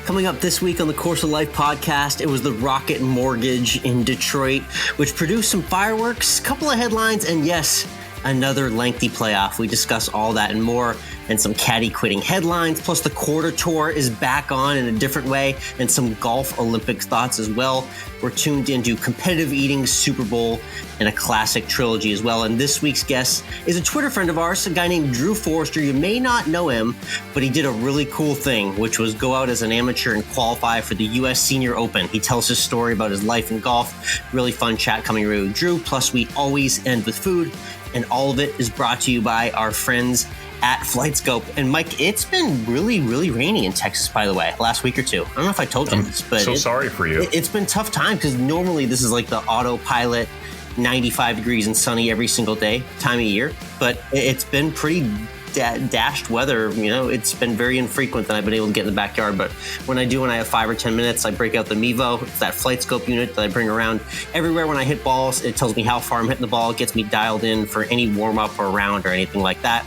Coming up this week on the Course of Life podcast, it was the Rocket Mortgage in Detroit, which produced some fireworks, a couple of headlines, and yes, another lengthy playoff. We discuss all that and more, and some caddy quitting headlines. Plus, the quarter tour is back on in a different way, and some golf Olympics thoughts as well. We're tuned into competitive eating, Super Bowl, and a classic trilogy as well. And this week's guest is a Twitter friend of ours, a guy named Drew Forrester. You may not know him, but he did a really cool thing, which was go out as an amateur and qualify for the U.S. Senior Open. He tells his story about his life in golf. Really fun chat coming right with Drew. Plus, we always end with food. And all of it is brought to you by our friends at FlightScope. And Mike, it's been really, really rainy in Texas, by the way, last week or two. I don't know if I told you this, but sorry for you. It's been a tough time because normally this is like the autopilot 95 degrees and sunny every single day time of year. But it's been pretty dashed weather. You know, it's been very infrequent that I've been able to get in the backyard. But when I have 5 or 10 minutes, I break out the Mevo. It's that FlightScope unit that I bring around everywhere when I hit balls. It tells me how far I'm hitting the ball. It gets me dialed in for any warm up or round or anything like that.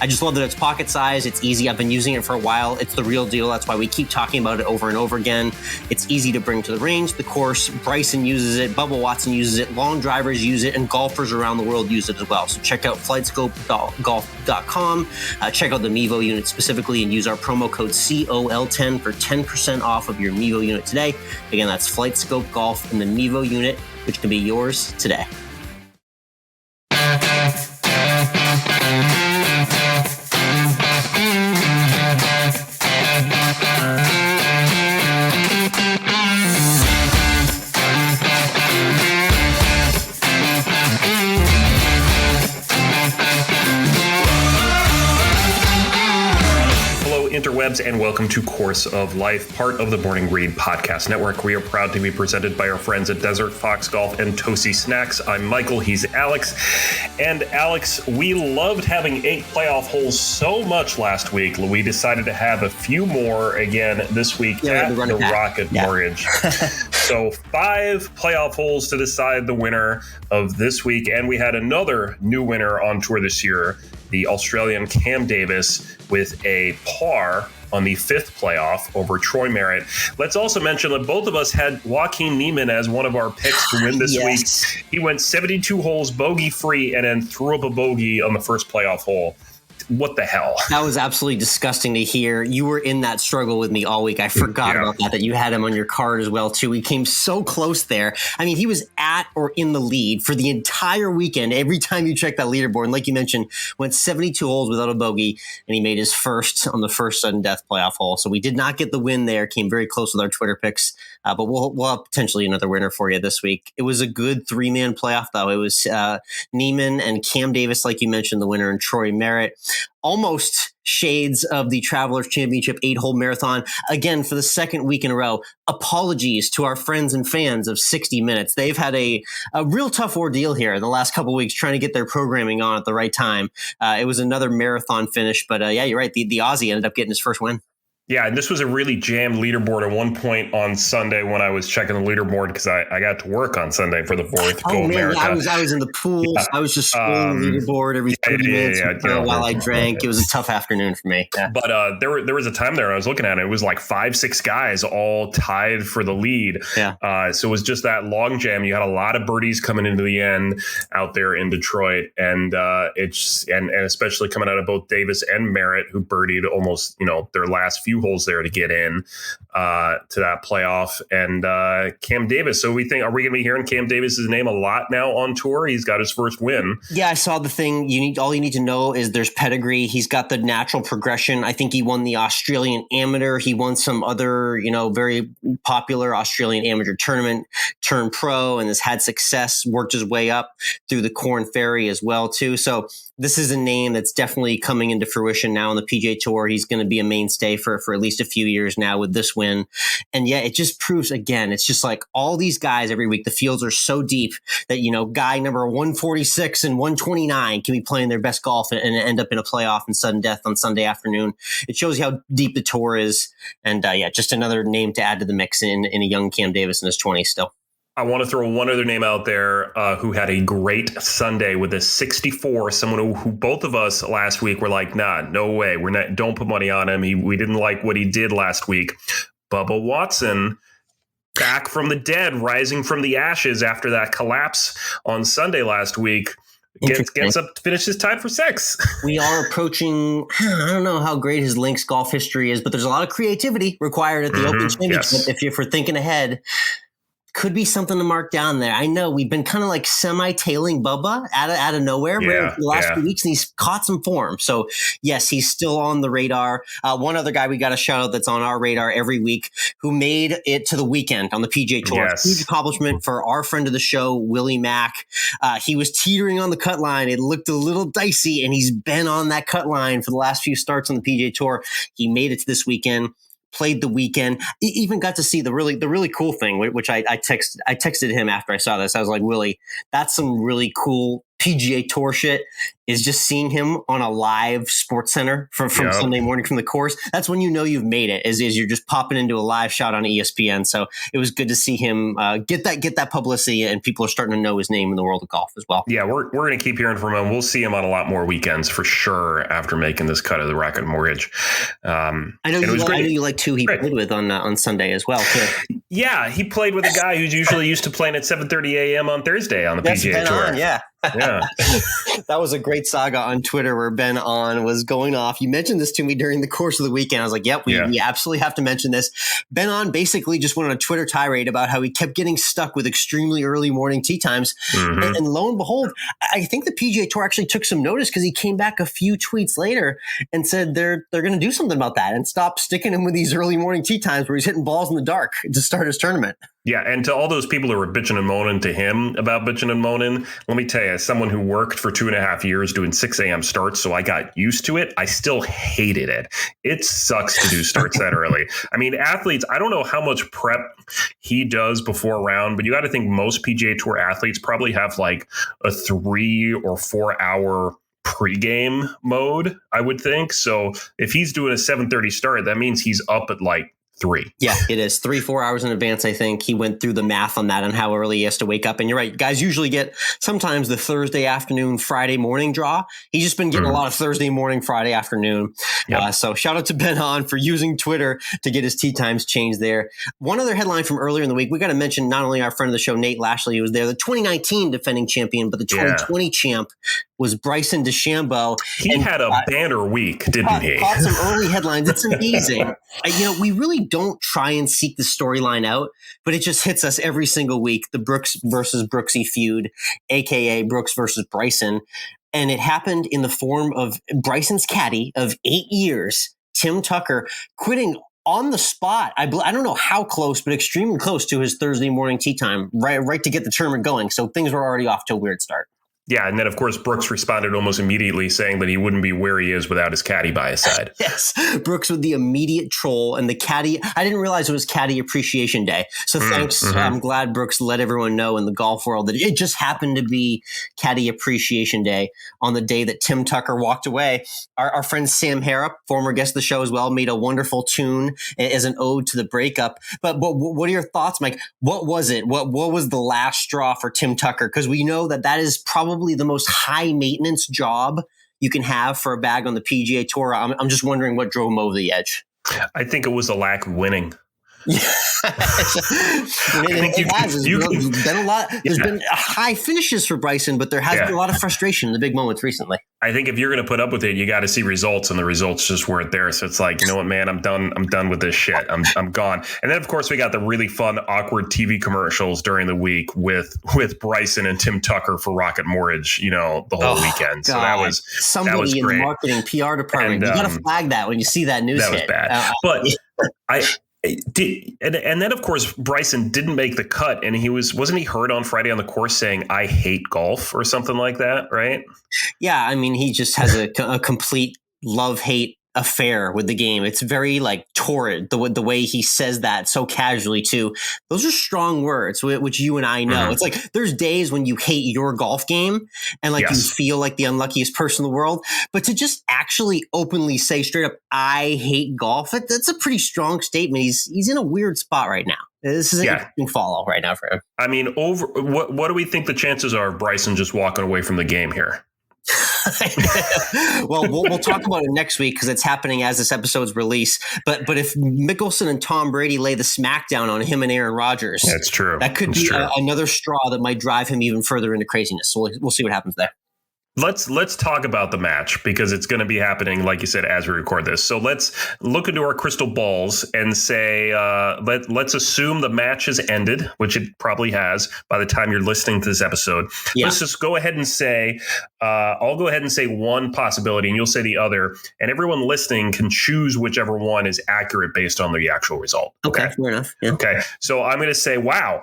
I just love that it's pocket size. It's easy. I've been using it for a while. It's the real deal. That's why we keep talking about it over and over again. It's easy to bring to the range, the course. Bryson uses it. Bubba Watson uses it. Long drivers use it, and golfers around the world use it as well. So check out flightscopegolf.com. Check out the Mevo unit specifically and use our promo code COL10 for 10% off of your Mevo unit today. Again, that's FlightScope Golf and the Mevo unit, which can be yours today. Interwebs, and welcome to Course of Life, part of the Morning Read Podcast Network. We are proud to be presented by our friends at Desert Fox Golf and Toasty Snacks. I'm Michael, he's Alex. And Alex, we loved having 8 playoff holes so much last week. We decided to have a few more again this week at the Rocket Mortgage. So 5 playoff holes to decide the winner of this week. And we had another new winner on tour this year, the Australian Cam Davis, with a par on the 5th playoff over Troy Merritt. Let's also mention that both of us had Joaquin Niemann as one of our picks to win this week. He went 72 holes bogey-free and then threw up a bogey on the first playoff hole. What the hell? That was absolutely disgusting to hear. You were in that struggle with me all week. I forgot about that you had him on your card as well, too. He came so close there. I mean, he was at or in the lead for the entire weekend. Every time you check that leaderboard, and like you mentioned, went 72 holes without a bogey, and he made his first on the first sudden death playoff hole. So we did not get the win there. Came very close with our Twitter picks, but we'll have potentially another winner for you this week. It was a good 3-man playoff, though. It was Niemann and Cam Davis, like you mentioned, the winner, and Troy Merritt. Almost shades of the Travelers Championship 8-hole marathon. Again, for the second week in a row, apologies to our friends and fans of 60 Minutes. They've had a real tough ordeal here in the last couple of weeks trying to get their programming on at the right time. It was another marathon finish, but yeah, you're right. The Aussie ended up getting his first win. Yeah, and this was a really jammed leaderboard at one point on Sunday when I was checking the leaderboard because I got to work on Sunday for the 4th Gold Marathon. Yeah, I was in the pool. Yeah. I was just scrolling the leaderboard every 30 minutes while I drank. It was a tough afternoon for me. Yeah. But there was a time there I was looking at it. It was like 5-6 guys all tied for the lead. Yeah. So it was just that long jam. You had a lot of birdies coming into the end out there in Detroit, and and especially coming out of both Davis and Merritt, who birdied almost their last few holes there to get in to that playoff. And Cam Davis. So are we going to be hearing Cam Davis's name a lot now on tour? He's got his first win. Yeah, I saw the thing. All you need to know is there's pedigree. He's got the natural progression. I think he won the Australian Amateur. He won some other, very popular Australian Amateur tournament, turned pro, and has had success, worked his way up through the Corn Ferry as well, too. So this is a name that's definitely coming into fruition now on the PGA Tour. He's going to be a mainstay for at least a few years now with this win. And yeah, it just proves again, it's just like all these guys every week, the fields are so deep that, guy number 146 and 129 can be playing their best golf and end up in a playoff and sudden death on Sunday afternoon. It shows you how deep the tour is. And just another name to add to the mix in a young Cam Davis in his 20s still. I want to throw one other name out there who had a great Sunday with a 64. Someone who both of us last week were like, nah, no way. Don't put money on him. We didn't like what he did last week. Bubba Watson, back from the dead, rising from the ashes after that collapse on Sunday last week, gets up to finish his tied for sixth. We are approaching, I don't know how great his links golf history is, but there's a lot of creativity required at the Open Championship. Yes. If you're thinking ahead, could be something to mark down there. I know we've been kind of like semi-tailing Bubba out of nowhere for the last few weeks, and he's caught some form. So, yes, he's still on the radar. One other guy we got a shout out that's on our radar every week who made it to the weekend on the PGA Tour. Yes. Huge accomplishment for our friend of the show, Willie Mack. He was teetering on the cut line. It looked a little dicey, and he's been on that cut line for the last few starts on the PGA Tour. He made it to this weekend. Played the weekend, even got to see the really cool thing, which I texted him after I saw this. I was like, Willie, that's some really cool PGA Tour shit, is just seeing him on a live Sports Center from Sunday morning from the course. That's when you know you've made it, is you're just popping into a live shot on ESPN. So it was good to see him get that publicity, and people are starting to know his name in the world of golf as well. Yeah, we're going to keep hearing from him. We'll see him on a lot more weekends for sure after making this cut of the Rocket Mortgage. I know you like two he played with on Sunday as well, too. Yeah, he played with a guy who's usually used to playing at 7:30 a.m. on Thursday on the PGA Tour. Yeah. That was a great saga on Twitter where Ben-On was going off. You mentioned this to me during the course of the weekend. I was like, yep, we absolutely have to mention this. Ben-On basically just went on a Twitter tirade about how he kept getting stuck with extremely early morning tee times. And lo and behold, I think the PGA Tour actually took some notice, because he came back a few tweets later and said they're going to do something about that and stop sticking him with these early morning tee times where he's hitting balls in the dark to start his tournament. Yeah, and to all those people who were bitching and moaning to him about bitching and moaning, let me tell you, as someone who worked for 2.5 years doing 6 a.m. starts, so I got used to it, I still hated it. It sucks to do starts that early. I mean, athletes, I don't know how much prep he does before a round, but you got to think most PGA Tour athletes probably have like a 3 or 4 hour pregame mode, I would think. So if he's doing a 7:30 start, that means he's up at like 3. Yeah, it is 3-4 hours in advance. I think he went through the math on that and how early he has to wake up. And you're right. Guys usually get sometimes the Thursday afternoon, Friday morning draw. He's just been getting a lot of Thursday morning, Friday afternoon. Yep. So shout out to Ben-On for using Twitter to get his tee times changed there. One other headline from earlier in the week. We got to mention not only our friend of the show, Nate Lashley, who was there, the 2019 defending champion, but the 2020 champ was Bryson DeChambeau. He had a banner week, didn't he? Caught some early headlines. It's amazing. We really don't try and seek the storyline out, but it just hits us every single week. The Brooks versus Brooksy feud, aka Brooks versus Bryson. And it happened in the form of Bryson's caddy of 8 years, Tim Tucker, quitting on the spot. I don't know how close, but extremely close to his Thursday morning tee time, right to get the tournament going. So things were already off to a weird start. Yeah, and then, of course, Brooks responded almost immediately saying that he wouldn't be where he is without his caddy by his side. Yes, Brooks with the immediate troll, and the caddy. I didn't realize it was Caddy Appreciation Day. So thanks. I'm glad Brooks let everyone know in the golf world that it just happened to be Caddy Appreciation Day on the day that Tim Tucker walked away. Our friend Sam Harrop, former guest of the show as well, made a wonderful tune as an ode to the breakup. But what are your thoughts, Mike? What was it? What was the last straw for Tim Tucker? Because we know that is probably the most high maintenance job you can have for a bag on the PGA Tour. I'm just wondering what drove him over the edge. I think it was a lack of winning. There's been a lot. There's been high finishes for Bryson, but there has been a lot of frustration in the big moments recently. I think if you're going to put up with it, you got to see results, and the results just weren't there. So it's like, you know what, man, I'm done. I'm done with this shit. I'm gone. And then, of course, we got the really fun, awkward TV commercials during the week with Bryson and Tim Tucker for Rocket Mortgage, the whole weekend. So that was somebody in the marketing PR department. You got to flag that when you see that news. That was bad. But and then, of course, Bryson didn't make the cut, and wasn't he heard on Friday on the course saying, "I hate golf" or something like that, right? Yeah, I mean, he just has a complete love-hate affair with the game. It's very torrid the way he says that so casually too. Those are strong words, which you and I know. It's like there's days when you hate your golf game and you feel like the unluckiest person in the world, but to just actually openly say straight up, "I hate golf," that's a pretty strong statement. He's in a weird spot right now. This is an interesting follow right now for him. I mean, what do we think the chances are of Bryson just walking away from the game here? Well, we'll talk about it next week because it's happening as this episode's release. But if Mickelson and Tom Brady lay the smackdown on him and Aaron Rodgers, that's true. That could be another straw that might drive him even further into craziness. So we'll see what happens there. Let's talk about the match because it's going to be happening, like you said, as we record this. So let's look into our crystal balls and say, let's assume the match has ended, which it probably has by the time you're listening to this episode. Yeah. Let's just go ahead and say, I'll go ahead and say one possibility and you'll say the other. And everyone listening can choose whichever one is accurate based on the actual result. Okay, fair enough. Yeah. Okay, so I'm going to say, wow.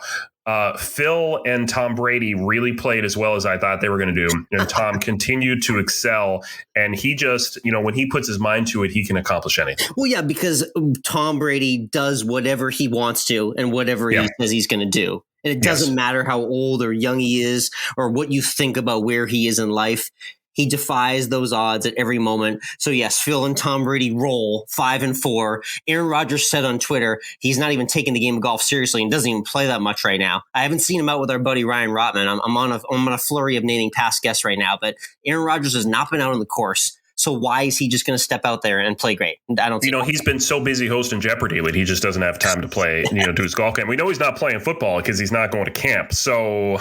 Phil and Tom Brady really played as well as I thought they were going to do. And Tom continued to excel. And he just, when he puts his mind to it, he can accomplish anything. Well, yeah, because Tom Brady does whatever he wants to and whatever he says he's going to do. And it doesn't matter how old or young he is or what you think about where he is in life. He defies those odds at every moment. So yes, Phil and Tom Brady roll 5-4. Aaron Rodgers said on Twitter he's not even taking the game of golf seriously and doesn't even play that much right now. I haven't seen him out with our buddy Ryan Rotman. I'm on a flurry of naming past guests right now, but Aaron Rodgers has not been out on the course. So why is he just going to step out there and play great? I don't. He's been so busy hosting Jeopardy that he just doesn't have time to play. Do his golf game. We know he's not playing football because he's not going to camp. So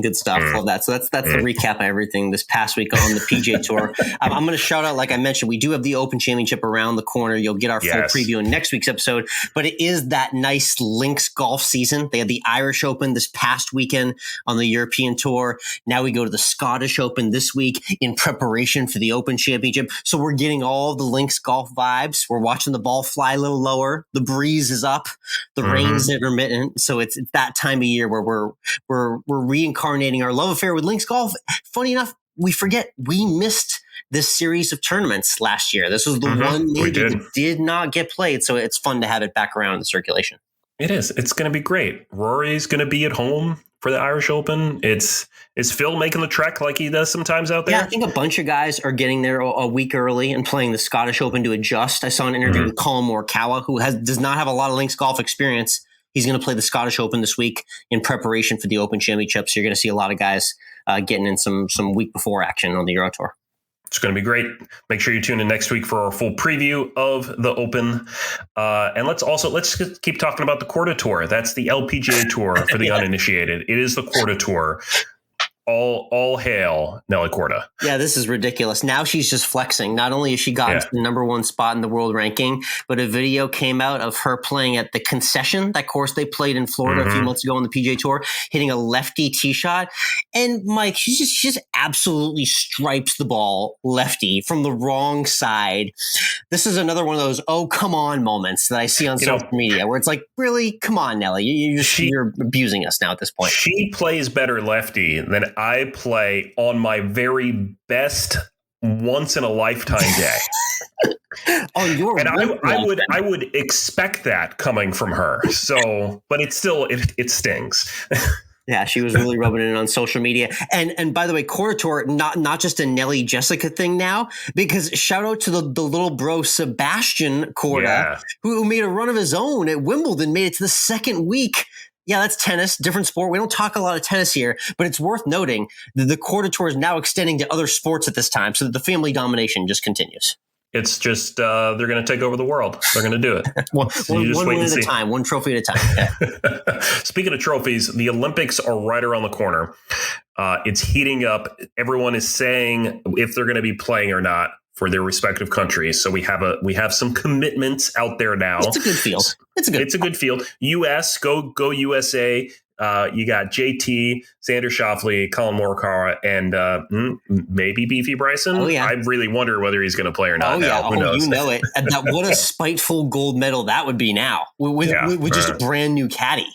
good stuff. Love that. So that's the recap of everything this past week on the PGA Tour. I'm going to shout out, like I mentioned, we do have the Open Championship around the corner. You'll get our full preview in next week's episode. But it is that nice links golf season. They had the Irish Open this past weekend on the European Tour. Now we go to the Scottish Open this week in preparation for the Open Championship. So we're getting all the links golf vibes. We're watching the ball fly a little lower. The breeze is up. The rain's intermittent. So it's that time of year where we're reincarnating our love affair with links golf. Funny enough, we forget we missed this series of tournaments last year. This was the one major that did not get played. So it's fun to have it back around in circulation. It is. It's going to be great. Rory's going to be at home for the Irish Open. Is Phil making the trek like he does sometimes out there? Yeah, I think a bunch of guys are getting there a week early and playing the Scottish Open to adjust. I saw an interview with Colin Morikawa, who does not have a lot of links golf experience. He's going to play the Scottish Open this week in preparation for the Open Championship. So you're going to see a lot of guys getting in some week before action on the Euro Tour. It's going to be great. Make sure you tune in next week for our full preview of the Open. And let's keep talking about the Quarter Tour. That's the LPGA Tour for the uninitiated. It is the Quarter Tour. All hail Nelly Korda. Yeah, this is ridiculous. Now she's just flexing. Not only has she gotten to the number one spot in the world ranking, but a video came out of her playing at the Concession, that course they played in Florida a few months ago on the PGA Tour, hitting a lefty tee shot. And Mike, she just absolutely stripes the ball lefty from the wrong side. This is another one of those come on moments that I see on social media where it's like, really, come on, Nelly, you're abusing us now at this point. She plays better lefty than I play on my very best once in a lifetime day. I would expect that coming from her. So, but it stings. Yeah, she was really rubbing it on social media. And by the way, Quarter Tour, not just a Nelly Jessica thing now, because shout out to the little bro Sebastian Korda, who made a run of his own at Wimbledon, made it to the second week. Yeah, that's tennis, different sport. We don't talk a lot of tennis here, but it's worth noting that the Quarter Tour is now extending to other sports at this time, so that the family domination just continues. It's just they're going to take over the world. They're going to do it. one win at a time, one trophy at a time. Yeah. Speaking of trophies, the Olympics are right around the corner. It's heating up. Everyone is saying if they're going to be playing or not for their respective countries. So we have some commitments out there now. It's a good field. It's a good field. U.S. Go USA. You got JT, Xander Schauffele, Colin Morikawa, and maybe Beefy Bryson. Oh, yeah. I really wonder whether he's going to play or not. Oh, yeah. Who knows? You know it. What a spiteful gold medal that would be now with just a brand new caddy.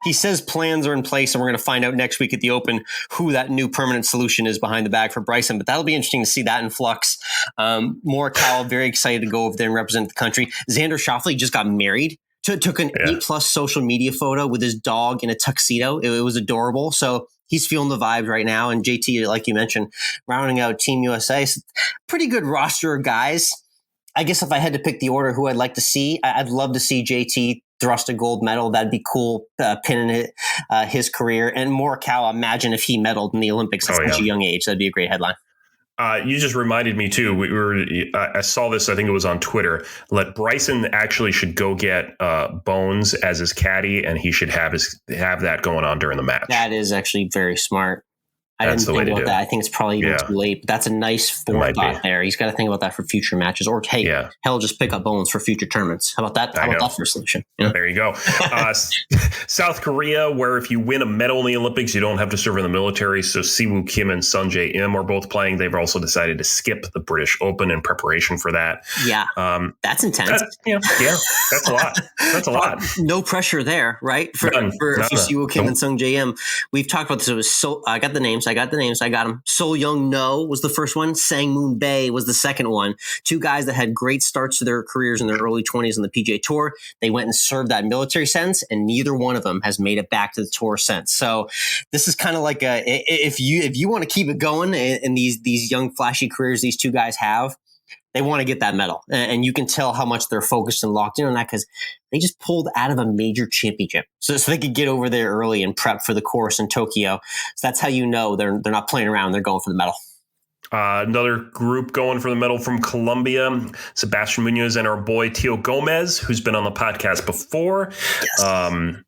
He says plans are in place, and we're going to find out next week at the Open who that new permanent solution is behind the bag for Bryson. But that'll be interesting to see that in flux. Morikawa, very excited to go over there and represent the country. Xander Schauffele just got married. Took an A+ social media photo with his dog in a tuxedo. It was adorable. So he's feeling the vibes right now. And JT, like you mentioned, rounding out Team USA, pretty good roster of guys. I guess if I had to pick the order who I'd like to see, I'd love to see JT thrust a gold medal. That'd be cool, pinning it, his career. And Morikawa, imagine if he medaled in the Olympics at such a young age. That'd be a great headline. You just reminded me too. I saw this. I think it was on Twitter. Bryson actually should go get Bones as his caddy, and he should have that going on during the match. That is actually very smart. I didn't think about that. I think it's probably even too late, but that's a nice forethought there. He's got to think about that for future matches, or hell, just pick up Bones for future tournaments. How about that? How about that for a solution? You know? There you go. South Korea, where if you win a medal in the Olympics, you don't have to serve in the military. So Siwoo Kim and Sun Jae-im are both playing. They've also decided to skip the British Open in preparation for that. Yeah, that's intense. That's a lot. That's a lot. No pressure there, right? For Siwoo Kim and Sung Jae-im. We've talked about this. It was I got the names. I got them. So Young No was the first one. Sang Moon Bae was the second one. Two guys that had great starts to their careers in their early 20s on the PGA Tour. They went and served that military sentence, and neither one of them has made it back to the tour since. So this is kind of like if you want to keep it going in these young flashy careers these two guys have, they want to get that medal. And you can tell how much they're focused and locked in on that because they just pulled out of a major championship. So they could get over there early and prep for the course in Tokyo. So that's how you know they're not playing around. They're going for the medal. Another group going for the medal from Colombia, Sebastian Munoz and our boy Tio Gomez, who's been on the podcast before. Yes.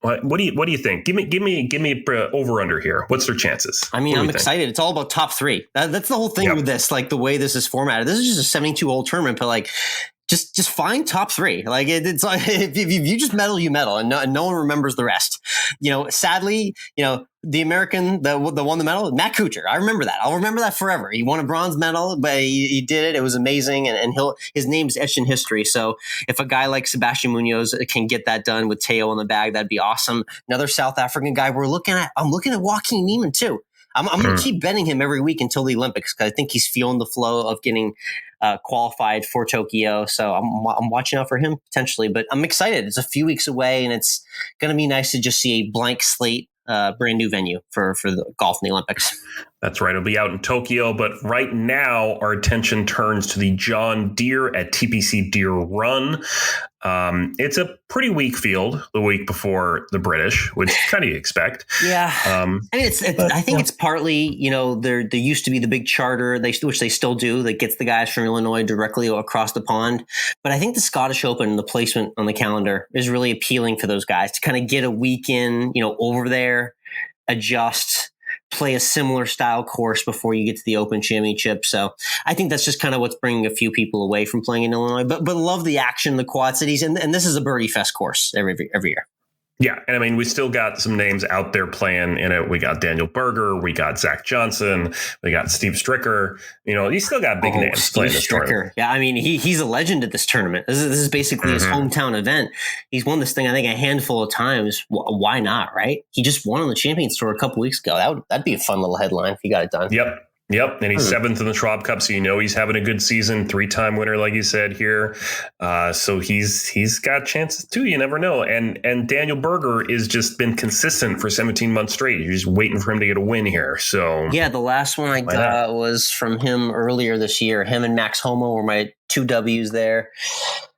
What do you think? Give me over under here. What's their chances? I mean, I'm excited. It's all about top three. That's the whole thing with this, like the way this is formatted. This is just a 72 hole tournament, but like just find top three. Like it's like if you just medal, you medal, and no one remembers the rest. You know, sadly, the American that won the medal, Matt Kuchar. I remember that. I'll remember that forever. He won a bronze medal, but he did it. It was amazing, and his name's etched in history. So if a guy like Sebastian Munoz can get that done with Teo on the bag, that'd be awesome. Another South African guy I'm looking at Joaquin Niemann too. I'm going to keep betting him every week until the Olympics because I think he's feeling the flow of getting qualified for Tokyo. So I'm watching out for him potentially, but I'm excited. It's a few weeks away, and it's going to be nice to just see a blank slate, brand new venue for the golf in the Olympics. That's right. It'll be out in Tokyo. But right now, our attention turns to the John Deere at TPC Deere Run. It's a pretty weak field the week before the British, which kind of you expect. Yeah. I think it's partly, there used to be the big charter, which they still do, that gets the guys from Illinois directly across the pond. But I think the Scottish Open, the placement on the calendar is really appealing for those guys to kind of get a weekend, over there, adjust, play a similar style course before you get to the Open Championship. So I think that's just kind of what's bringing a few people away from playing in Illinois, but love the action, the Quad Cities. And this is a birdie fest course every year. Yeah. And I mean, we still got some names out there playing in it. We got Daniel Berger. We got Zach Johnson. We got Steve Stricker. You still got big names playing this tournament. Yeah. I mean, he's a legend at this tournament. This is basically his hometown event. He's won this thing, I think, a handful of times. Why not? Right. He just won on the Champions Tour a couple weeks ago. That'd be a fun little headline if he got it done. Yep. And he's seventh in the Schwab Cup. So, he's having a good season, 3-time winner, like you said here. So he's got chances too. You never know. And Daniel Berger is just been consistent for 17 months straight. You're just waiting for him to get a win here. So yeah, the last one I got was from him earlier this year. Him and Max Homo were my 2 W's there.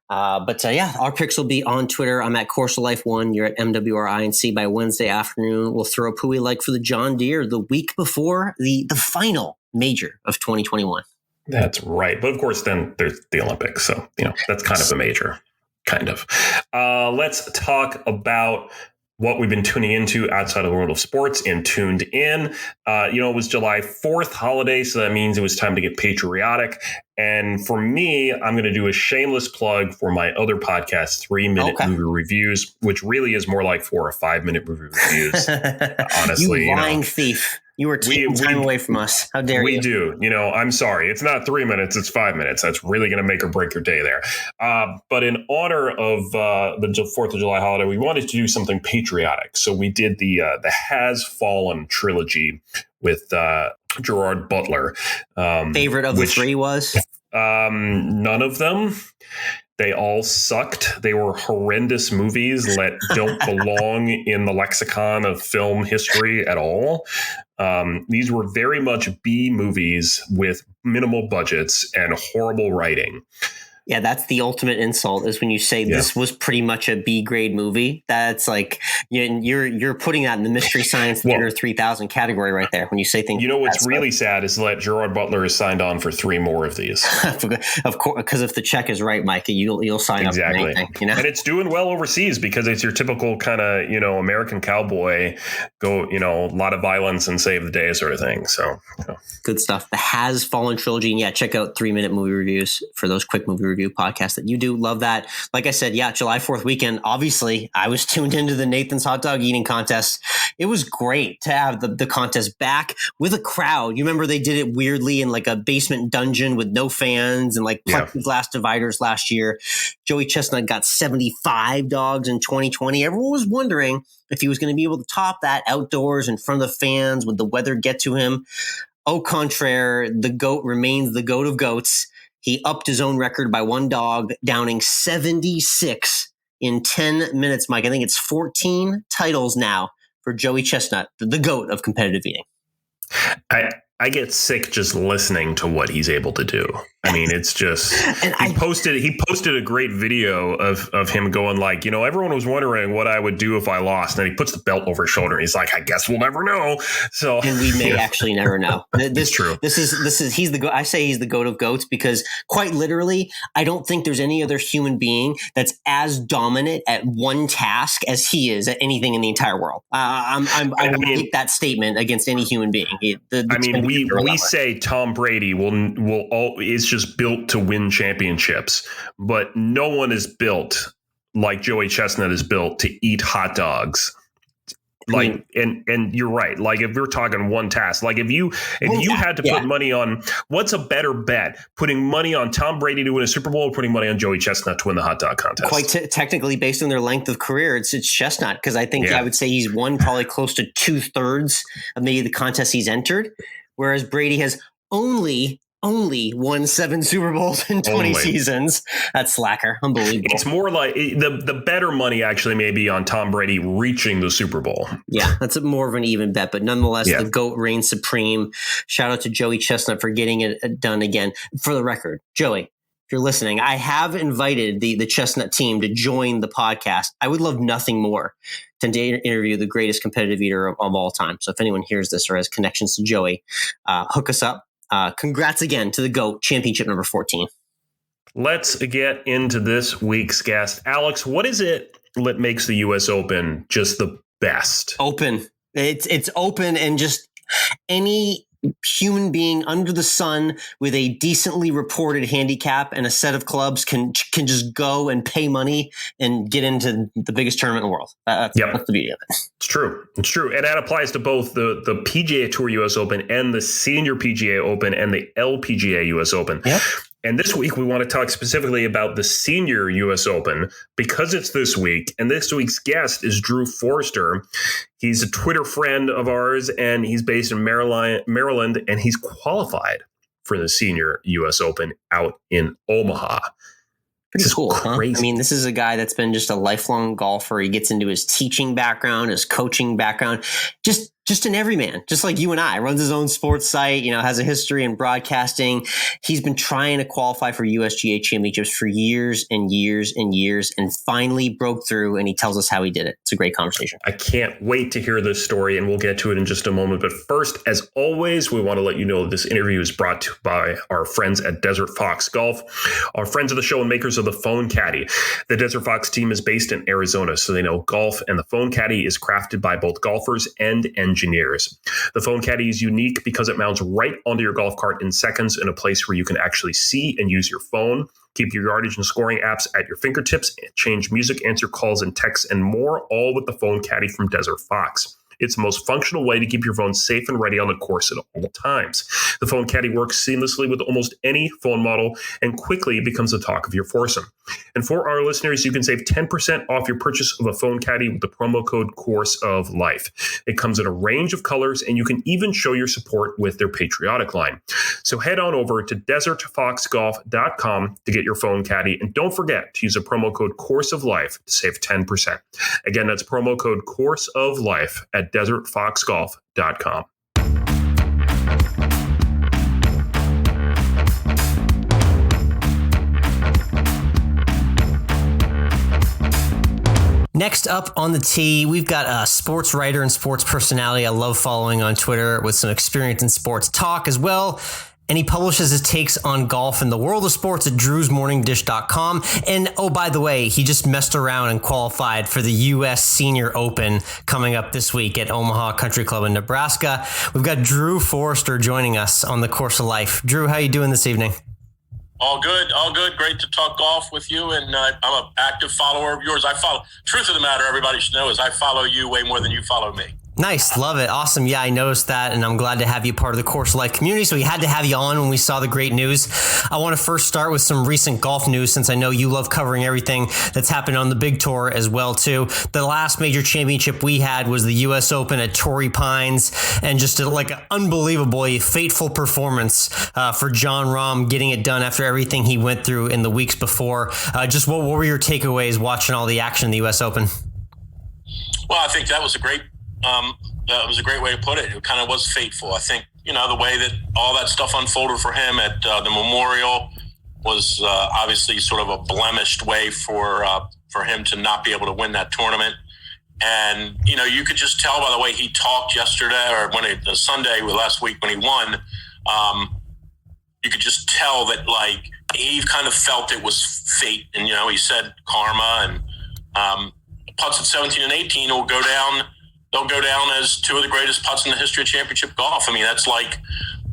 But our picks will be on Twitter. I'm at Course of Life 1. You're at MWRINC by Wednesday afternoon. We'll throw up who we like for the John Deere the week before the final major of 2021. That's right. But of course, then there's the Olympics. So, that's kind of a major, kind of. Let's talk about what we've been tuning into outside of the world of sports and tuned in. It was July 4th holiday, so that means it was time to get patriotic. And for me, I'm going to do a shameless plug for my other podcast, 3-Minute Movie Reviews, which really is more like 4 or 5-minute movie reviews. Honestly, you lying thief. You were taking time away from us. How dare you? We do. I'm sorry. It's not 3 minutes. It's 5 minutes. That's really going to make or break your day there. But in honor of the 4th of July holiday, we wanted to do something patriotic. So we did the Has Fallen trilogy with Gerard Butler. Favorite of the 3 was? None of them. They all sucked. They were horrendous movies that don't belong in the lexicon of film history at all. These were very much B movies with minimal budgets and horrible writing. Yeah, that's the ultimate insult is when you say this was pretty much a B grade movie. That's like you're putting that in the Mystery Science Theater 3000 category right there when you say things. You know what's really sad is that Gerard Butler has signed on for 3 more of these. Of course, because if the check is right, Mike, you'll sign up for anything. And it's doing well overseas because it's your typical kind of American cowboy go a lot of violence and save the day sort of thing. So good stuff. The Has Fallen trilogy, and check out 3-minute movie reviews for those quick movie review podcasts that you do. Love that. Like I said, July 4th weekend. Obviously, I was tuned into the Nathan's hot dog eating contest. It was great to have the contest back with a crowd. You remember they did it weirdly in like a basement dungeon with no fans and like plexiglass dividers last year. Joey Chestnut got 75 dogs in 2020. Everyone was wondering if he was going to be able to top that outdoors in front of the fans. Would the weather get to him? Au contraire, the GOAT remains the GOAT of GOATs. He upped his own record by 1 dog, downing 76 in 10 minutes, Mike. I think it's 14 titles now for Joey Chestnut, the GOAT of competitive eating. I get sick just listening to what he's able to do. I mean, it's just he posted a great video of him going like, everyone was wondering what I would do if I lost. And then he puts the belt over his shoulder and he's like, I guess we'll never know. So and we may actually never know. It's true. This is he's the GOAT. I say he's the GOAT of GOATs because quite literally, I don't think there's any other human being that's as dominant at one task as he is at anything in the entire world. I will make that statement against any human being. We say Tom Brady is just built to win championships, but no one is built like Joey Chestnut is built to eat hot dogs. Like, and you're right. Like if we're talking one task, like if you had to put money on, what's a better bet? Putting money on Tom Brady to win a Super Bowl or putting money on Joey Chestnut to win the hot dog contest? Quite technically, based on their length of career, it's Chestnut because I think I would say he's won probably close to 2/3 of maybe the contests he's entered, whereas Brady has only won 7 Super Bowls in 20 seasons. That's slacker. Unbelievable. It's more like the better money actually may be on Tom Brady reaching the Super Bowl. Yeah, that's more of an even bet. But nonetheless, the GOAT reigns supreme. Shout out to Joey Chestnut for getting it done again. For the record, Joey, if you're listening, I have invited the Chestnut team to join the podcast. I would love nothing more than to interview the greatest competitive eater of all time. So if anyone hears this or has connections to Joey, hook us up. Congrats again to the GOAT, championship number 14. Let's get into this week's guest. Alex, what is it that makes the U.S. Open just the best? Open. It's open, and just any human being under the sun with a decently reported handicap and a set of clubs can just go and pay money and get into the biggest tournament in the world. That's the beauty of it. It's true. And that applies to both the PGA Tour US Open and the Senior PGA Open and the LPGA US Open. Yep. And this week, we want to talk specifically about the Senior U.S. Open because it's this week. And this week's guest is Drew Forrester. He's a Twitter friend of ours, and he's based in Maryland, and he's qualified for the Senior U.S. Open out in Omaha. Pretty cool, huh? I mean, this is a guy that's been just a lifelong golfer. He gets into his teaching background, his coaching background, just an everyman, just like you and I. Runs his own sports site, has a history in broadcasting. He's been trying to qualify for USGA championships for years and years and years, and finally broke through, and he tells us how he did it. It's a great conversation. I can't wait to hear this story, and we'll get to it in just a moment. But first, as always, we want to let you know this interview is brought to you by our friends at Desert Fox Golf, our friends of the show and makers of the Phone Caddy. The Desert Fox team is based in Arizona, so they know golf, and the Phone Caddy is crafted by both golfers and engineers. The Phone Caddy is unique because it mounts right onto your golf cart in seconds in a place where you can actually see and use your phone. Keep your yardage and scoring apps at your fingertips, change music, answer calls and texts, and more, all with the Phone Caddy from Desert Fox. It's the most functional way to keep your phone safe and ready on the course at all times. The Phone Caddy works seamlessly with almost any phone model and quickly becomes the talk of your foursome. And for our listeners, you can save 10% off your purchase of a Phone Caddy with the promo code Course of Life. It comes in a range of colors, and you can even show your support with their patriotic line. So head on over to desertfoxgolf.com to get your Phone Caddy, and don't forget to use the promo code Course of Life to save 10%. Again, that's promo code Course of Life at desertfoxgolf.com. Next up on the tee, we've got a sports writer and sports personality I love following on Twitter with some experience in sports talk as well. And he publishes his takes on golf and the world of sports at drewsmorningdish.com. And oh, by the way, he just messed around and qualified for the U.S. Senior Open coming up this week at Omaha Country Club in Nebraska. We've got Drew Forrester joining us on the Course of Life. Drew, how you doing this evening? All good. Great to talk golf with you. And I'm an active follower of yours. Truth of the matter, everybody should know, is I follow you way more than you follow me. Nice. Love it. Awesome. Yeah, I noticed that, and I'm glad to have you part of the Course of Life community. So we had to have you on when we saw the great news. I want to first start with some recent golf news, since I know you love covering everything that's happened on the big tour as well, too. The last major championship we had was the U.S. Open at Torrey Pines, and just an unbelievably fateful performance for Jon Rahm getting it done after everything he went through in the weeks before. Just what were your takeaways watching all the action in the U.S. Open? Well, I think that was a great way to put it. It kind of was fateful. I think, the way that all that stuff unfolded for him at the Memorial was obviously sort of a blemished way for him to not be able to win that tournament. And, you could just tell by the way he talked yesterday or Sunday last week when he won, you could just tell that he kind of felt it was fate. And, he said karma and putts at 17 and 18 will go down. They'll go down as two of the greatest putts in the history of championship golf. I mean, that's like,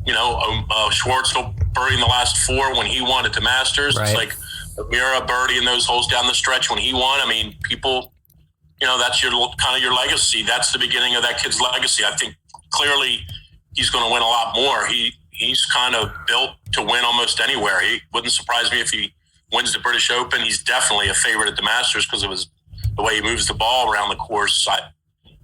Schwartzel birdie in the last four when he won at the Masters. Right. It's like Mira birdie in those holes down the stretch when he won. I mean, people, that's your legacy. That's the beginning of that kid's legacy. I think clearly he's going to win a lot more. He's kind of built to win almost anywhere. He wouldn't surprise me if he wins the British Open. He's definitely a favorite at the Masters because it was the way he moves the ball around the course.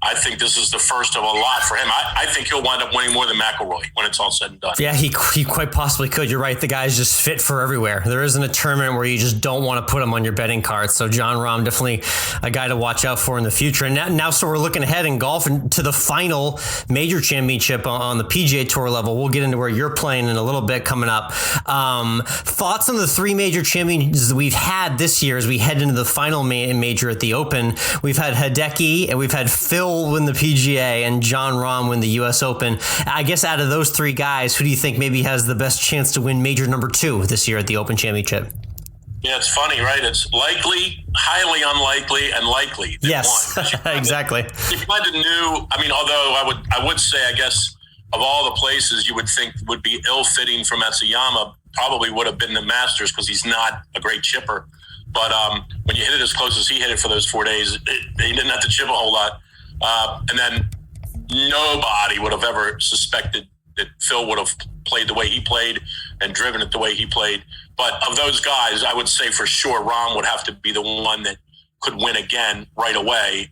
I think this is the first of a lot for him. I think he'll wind up winning more than McIlroy when it's all said and done. Yeah, he quite possibly could. You're right. The guy's just fit for everywhere. There isn't a tournament where you just don't want to put him on your betting card. So Jon Rahm, definitely a guy to watch out for in the future. And now so we're looking ahead in golf and to the final major championship on the PGA Tour level. We'll get into where you're playing in a little bit coming up. Thoughts on the three major champions that we've had this year as we head into the final major at the Open? We've had Hideki and we've had Phil win the PGA and Jon Rahm win the U.S. Open. I guess out of those three guys, who do you think maybe has the best chance to win major number 2 this year at the Open Championship? Yeah, it's funny, right? It's likely, highly unlikely, and likely. Yes, exactly. You kind of knew. I mean, although I would say, I guess, of all the places you would think would be ill-fitting for Matsuyama, probably would have been the Masters because he's not a great chipper. But when you hit it as close as he hit it for those 4 days, he didn't have to chip a whole lot. And then nobody would have ever suspected that Phil would have played the way he played and driven it the way he played. But of those guys, I would say for sure Rahm would have to be the one that could win again right away.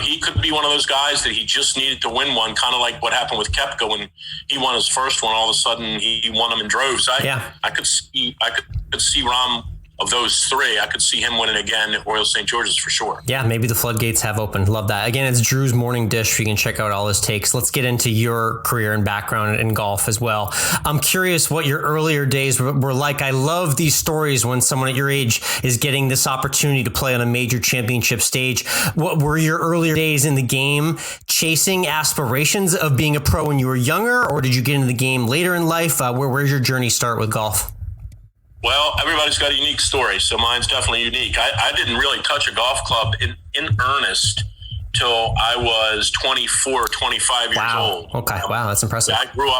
He could be one of those guys that he just needed to win one, kind of like what happened with Koepka when he won his first one. All of a sudden, he won them in droves. I could see Rahm. Of those three, I could see him winning again at Royal St. George's for sure. Yeah, maybe the floodgates have opened. Love that. Again, it's Drew's Morning Dish. You can check out all his takes. Let's get into your career and background in golf as well. I'm curious what your earlier days were like. I love these stories when someone at your age is getting this opportunity to play on a major championship stage. What were your earlier days in the game chasing aspirations of being a pro when you were younger, or did you get into the game later in life? Where's your journey start with golf? Well, everybody's got a unique story, so mine's definitely unique. I didn't really touch a golf club in earnest till I was 24 or 25 years old. Okay, wow, that's impressive. I grew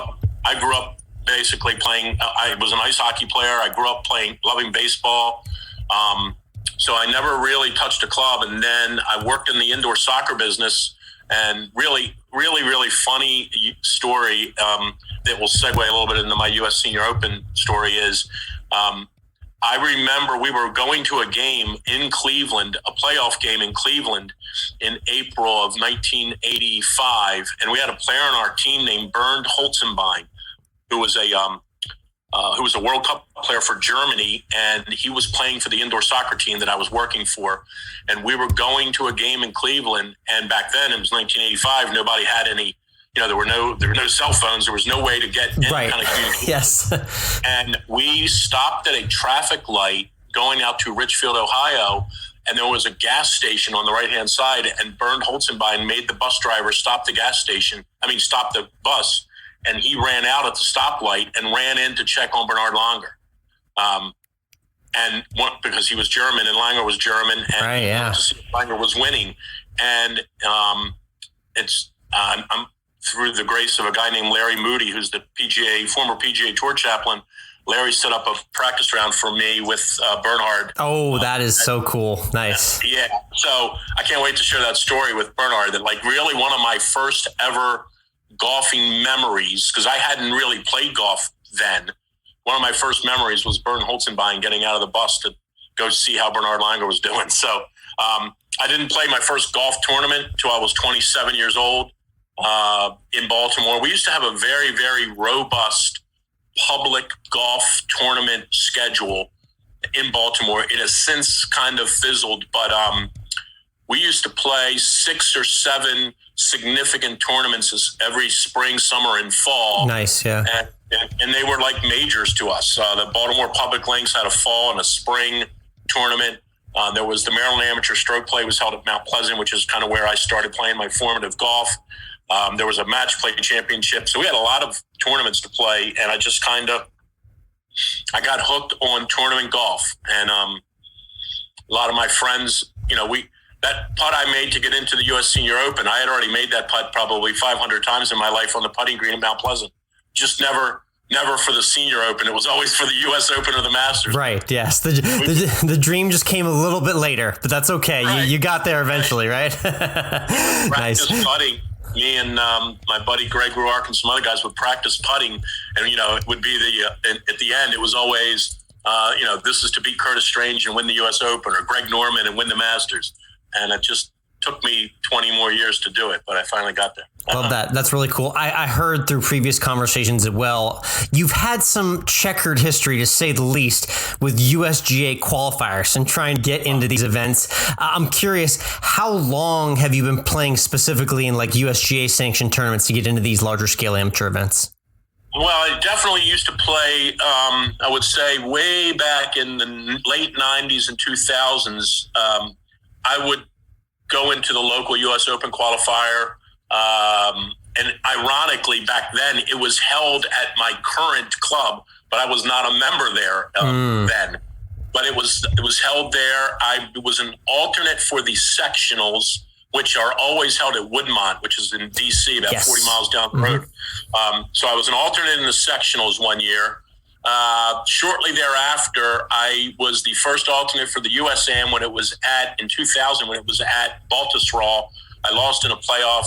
up basically playing. I was an ice hockey player. I grew up loving baseball. So I never really touched a club. And then I worked in the indoor soccer business. And really, really, really funny story that will segue a little bit into my U.S. Senior Open story is I remember we were going to a game in Cleveland, a playoff game in Cleveland in April of 1985. And we had a player on our team named Bernd Holzenbein, who was a World Cup player for Germany, and he was playing for the indoor soccer team that I was working for. And we were going to a game in Cleveland, and back then it was 1985. Nobody had any, there were no cell phones. There was no way to get any kind of communication. Yes. And we stopped at a traffic light going out to Richfield, Ohio, and there was a gas station on the right-hand side, and Bernd Holzenbein made the bus driver stop the bus, and he ran out at the stoplight and ran in to check on Bernhard Langer. Because he was German and Langer was German, and Langer was winning. And I'm through the grace of a guy named Larry Moody, who's the former PGA Tour chaplain. Larry set up a practice round for me with Bernhard. Oh, that is so cool. Nice. Yeah. So I can't wait to share that story with Bernhard. That really one of my first ever golfing memories, because I hadn't really played golf then. One of my first memories was Bernd Holzenbein getting out of the bus to go see how Bernhard Langer was doing. So I didn't play my first golf tournament until I was 27 years old in Baltimore. We used to have a very, very robust public golf tournament schedule in Baltimore. It has since kind of fizzled, but we used to play 6 or 7 significant tournaments every spring, summer, and fall. Nice, yeah. And they were like majors to us. The Baltimore Public Links had a fall and a spring tournament. There was the Maryland Amateur Stroke Play was held at Mount Pleasant, which is kind of where I started playing my formative golf. There was a match play championship. So we had a lot of tournaments to play, and I just I got hooked on tournament golf. And a lot of my friends, that putt I made to get into the U.S. Senior Open, I had already made that putt probably 500 times in my life on the putting green at Mount Pleasant. Just never for the Senior Open. It was always for the U.S. Open or the Masters. Right, yes. The dream just came a little bit later, but that's okay. Right. You got there eventually, right? Nice. Putting. Me and my buddy Greg Ruark and some other guys would practice putting, and it would be at the end it was always this is to beat Curtis Strange and win the U.S. Open, or Greg Norman and win the Masters, and it just took me 20 more years to do it, but I finally got there. Love that. That's really cool. I heard through previous conversations as well, you've had some checkered history, to say the least, with USGA qualifiers and trying to get into these events. I'm curious, how long have you been playing specifically in USGA sanctioned tournaments to get into these larger scale amateur events? Well, I definitely used to play, I would say way back in the late 90s and 2000s. I would go into the local U.S. Open qualifier. And ironically, back then, it was held at my current club, but I was not a member there then. But it was held there. I was an alternate for the sectionals, which are always held at Woodmont, which is in D.C., about 40 miles down the road. So I was an alternate in the sectionals one year. Shortly thereafter, I was the first alternate for the USAM in 2000, when it was at Baltusrol. I lost in a playoff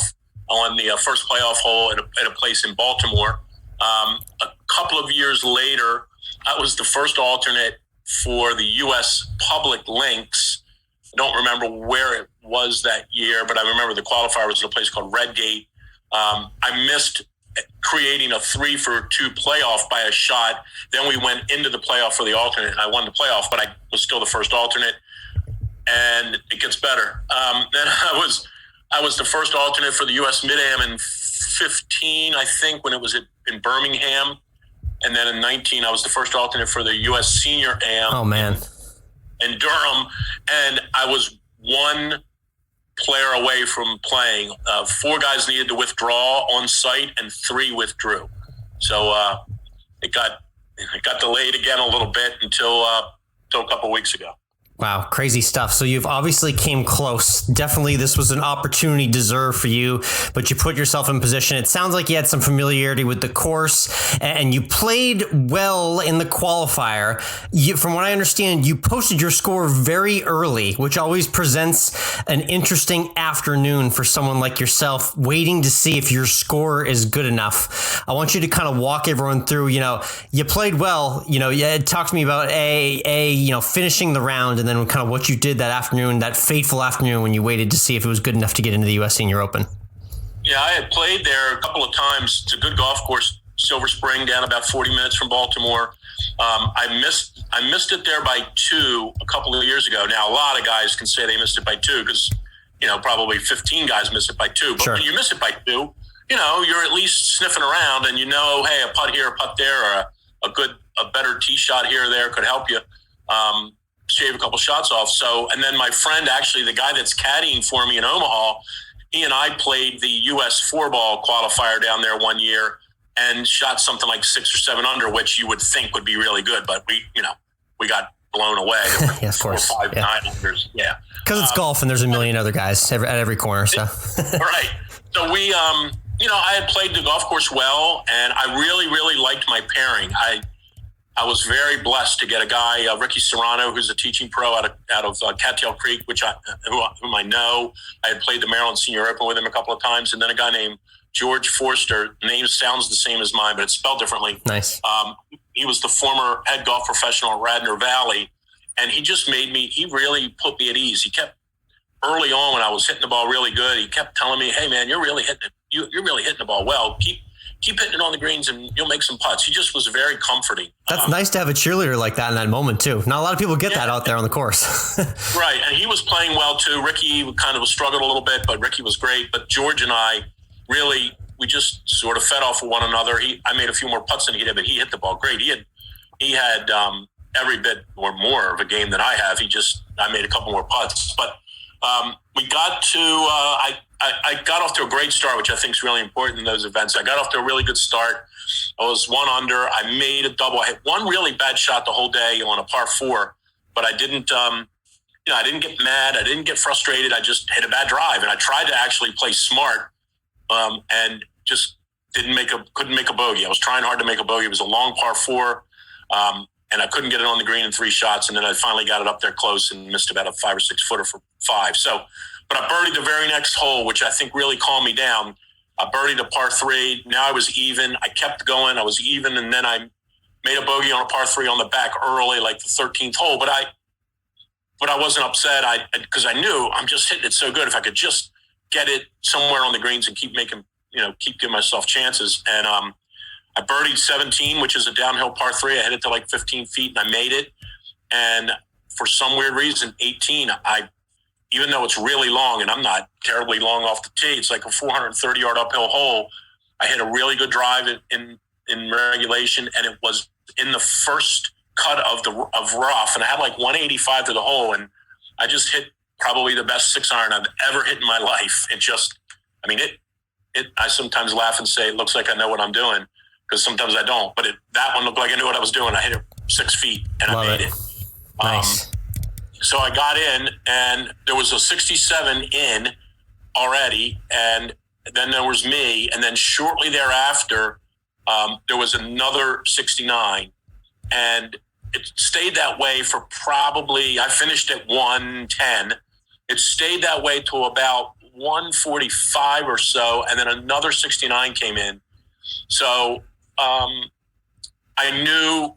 on the first playoff hole at a place in Baltimore. A couple of years later, I was the first alternate for the U.S. Public Links. I don't remember where it was that year, but I remember the qualifier was at a place called Redgate. I missed creating a 3-for-2 playoff by a shot. Then we went into the playoff for the alternate, and I won the playoff, but I was still the first alternate. And it gets better. Then I was the first alternate for the U.S. Mid-Am in 15, I think, when it was in Birmingham. And then in 19, I was the first alternate for the U.S. Senior Am. Oh, man. In Durham. And I was one player away from playing. 4 guys needed to withdraw on site, and 3 withdrew. So it got delayed again a little bit until a couple of weeks ago. Wow, crazy stuff. So you've obviously came close. Definitely this was an opportunity deserved for you, but you put yourself in position. It sounds like you had some familiarity with the course and you played well in the qualifier. From what I understand, you posted your score very early, which always presents an interesting afternoon for someone like yourself, waiting to see if your score is good enough. I want you to kind of walk everyone through, you played well, talk to me about finishing the round, and then kind of what you did that afternoon, that fateful afternoon when you waited to see if it was good enough to get into the U.S. Senior Open. Yeah, I had played there a couple of times. It's a good golf course, Silver Spring, down about 40 minutes from Baltimore. I missed it there by 2 a couple of years ago. Now, a lot of guys can say they missed it by 2 because, probably 15 guys miss it by 2. But when you miss it by 2, you're at least sniffing around and hey, a putt here, a putt there, or a better tee shot here or there could help you. shave a couple shots off. So, and then my friend, actually, the guy that's caddying for me in Omaha, he and I played the U.S. 4-ball qualifier down there one year and shot something like 6 or 7 under, which you would think would be really good, but we got blown away. Yeah, of course. 4, 5, 9 unders. Yeah. Because it's golf and there's a million other guys at every corner. So right. So we, I had played the golf course well, and I really, really liked my pairing. I was very blessed to get a guy, Ricky Serrano, who's a teaching pro out of Cattail Creek, whom I know. I had played the Maryland Senior Open with him a couple of times, and then a guy named George Forrester. Name sounds the same as mine, but it's spelled differently. Nice. He was the former head golf professional at Radnor Valley, and he just he really put me at ease. He kept, early on when I was hitting the ball really good, he kept telling me, hey, man, you're really hitting it. You're really hitting the ball well. Keep hitting it on the greens and you'll make some putts. He just was very comforting. That's nice to have a cheerleader like that in that moment, too. Not a lot of people get that out there on the course. Right. And he was playing well, too. Ricky kind of struggled a little bit, but Ricky was great. But George and I really, we just sort of fed off of one another. I made a few more putts than he did, but he hit the ball great. He had every bit or more of a game than I have. I made a couple more putts. But we got to, I got off to a great start, which I think is really important in those events. I got off to a really good start. I was 1 under. I made a double. I hit one really bad shot the whole day on a par 4, but I didn't, I didn't get mad. I didn't get frustrated. I just hit a bad drive, and I tried to actually play smart, and just couldn't make a bogey. I was trying hard to make a bogey. It was a long par 4, and I couldn't get it on the green in 3 shots. And then I finally got it up there close and missed about a 5 or 6 footer for 5. So, but I birdied the very next hole, which I think really calmed me down. I birdied a par 3. Now I was even. I kept going. I was even. And then I made a bogey on a par 3 on the back early, like the 13th hole. But I wasn't upset. Because I knew I'm just hitting it so good. If I could just get it somewhere on the greens and keep giving myself chances. And, I birdied 17, which is a downhill par 3. I hit it to like 15 feet and I made it. And for some weird reason, 18, even though it's really long and I'm not terribly long off the tee, it's like a 430-yard uphill hole. I hit a really good drive in regulation, and it was in the first cut of rough, and I had like 185 to the hole, and I just hit probably the best 6-iron I've ever hit in my life. I sometimes laugh and say it looks like I know what I'm doing, because sometimes I don't. But that one looked like I knew what I was doing. I hit it 6 feet, and I made it. Nice. So I got in, and there was a 67 in already, and then there was me, and then shortly thereafter, there was another 69, and it stayed that way for probably, I finished at 110. It stayed that way to about 145 or so, and then another 69 came in. So I knew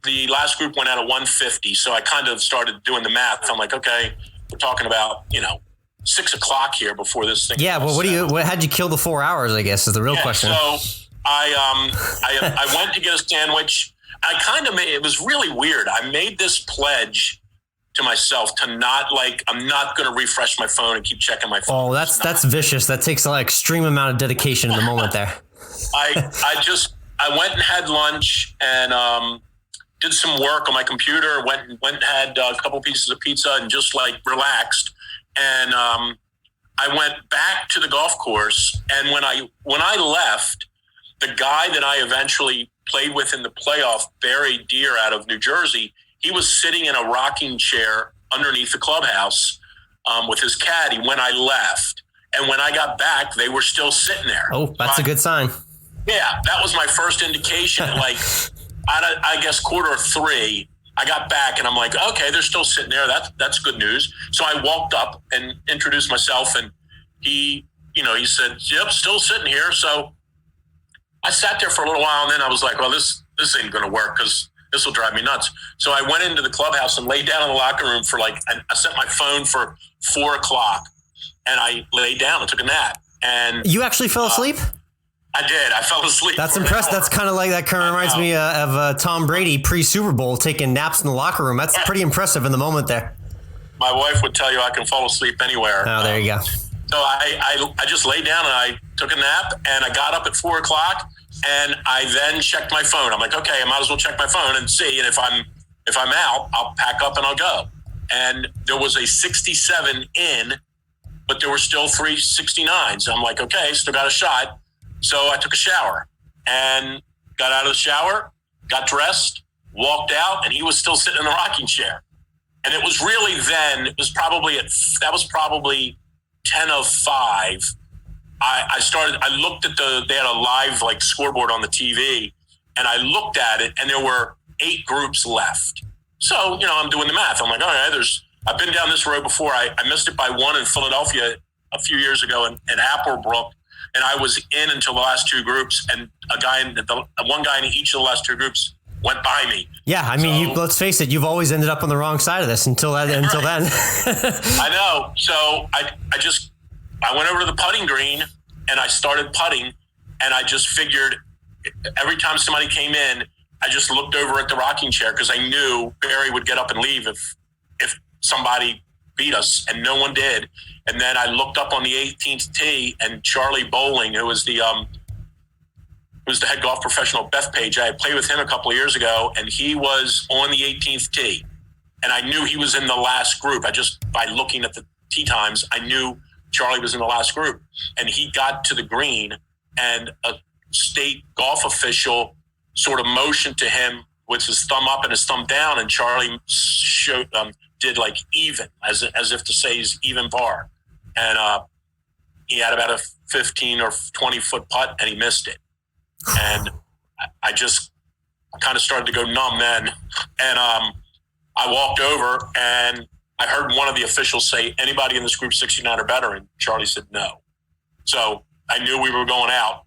the last group went out at 150, so I kind of started doing the math. I'm like, okay, we're talking about 6 o'clock here before this thing. Yeah, well, how'd you kill the 4 hours? I guess is the real question. So I went to get a sandwich. It was really weird. I made this pledge to myself to I'm not going to refresh my phone and keep checking my phone. Oh, that's vicious. That takes an extreme amount of dedication in the moment there. I went and had lunch and did some work on my computer. Went and had a couple pieces of pizza and just relaxed. And I went back to the golf course. And when I left, the guy that I eventually played with in the playoff, Barry Deere out of New Jersey, he was sitting in a rocking chair underneath the clubhouse with his caddy when I left. And when I got back, they were still sitting there. Oh, that's a good sign. Yeah, that was my first indication. I guess 2:45, I got back and I'm like, okay, they're still sitting there. That's good news. So I walked up and introduced myself, and he said, yep, still sitting here. So I sat there for a little while, and then I was like, well, this ain't going to work because this will drive me nuts. So I went into the clubhouse and laid down in the locker room I set my phone for 4 o'clock, and I laid down and took a nap. And you actually fell asleep? I did. I fell asleep. That's impressive. That's kind of like, that kind of reminds me of Tom Brady pre-Super Bowl taking naps in the locker room. That's pretty impressive in the moment there. My wife would tell you I can fall asleep anywhere. Oh, there you go. So I just laid down and I took a nap, and I got up at 4 o'clock, and I then checked my phone. I'm like, okay, I might as well check my phone and see. And if if I'm out, I'll pack up and I'll go. And there was a 67 in, but there were still 3 69s. I'm like, okay, still got a shot. So I took a shower and got out of the shower, got dressed, walked out, and he was still sitting in the rocking chair. And it was really then, that was probably 10 of 5. I looked at they had a live like scoreboard on the TV, and I looked at it, and there were 8 groups left. So, I'm doing the math. I'm like, all right, I've been down this road before. I missed it by 1 in Philadelphia a few years ago in Applebrook, and I was in until the last 2 groups, and one guy in each of the last 2 grouents went by me. Yeah, I mean, let's face it, you've always ended up on the wrong side of this until then. I know. So I went over to the putting green and I started putting, and I just figured every time somebody came in, I just looked over at the rocking chair because I knew Barry would get up and leave if somebody beat us, and no one did. And then I looked up on the 18th tee, and Charlie Bowling, who was the head golf professional at Bethpage, I had played with him a couple of years ago, and he was on the 18th tee. And I knew he was in the last group. By looking at the tee times, I knew Charlie was in the last group. And he got to the green, and a state golf official sort of motioned to him with his thumb up and his thumb down, and Charlie did like even, as if to say he's even par. And he had about a 15 or 20 foot putt, and he missed it. And I just kind of started to go numb then. And I walked over, and I heard one of the officials say, anybody in this group 69 or better? And Charlie said no. So I knew we were going out.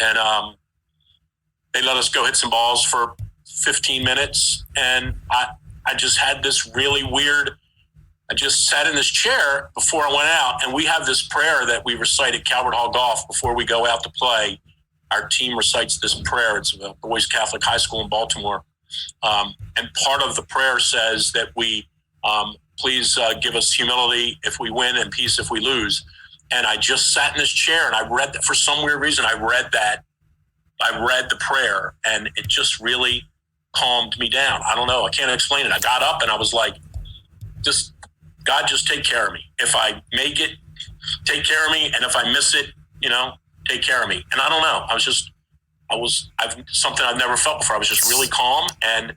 And they let us go hit some balls for 15 minutes. And I just had this really weird, I just sat in this chair before I went out. And we have this prayer that we recite at Calvert Hall Golf before we go out to play. Our team recites this prayer. It's a boys' Catholic high school in Baltimore. And part of the prayer says that we please give us humility if we win and peace if we lose. And I just sat in this chair, and I read that. For some weird reason, I read the prayer, and it just really calmed me down. I don't know. I can't explain it. I got up, and I was like, God, just take care of me. If I make it, take care of me. And if I miss it, take care of me. And I don't know. I've something I've never felt before. I was just really calm, and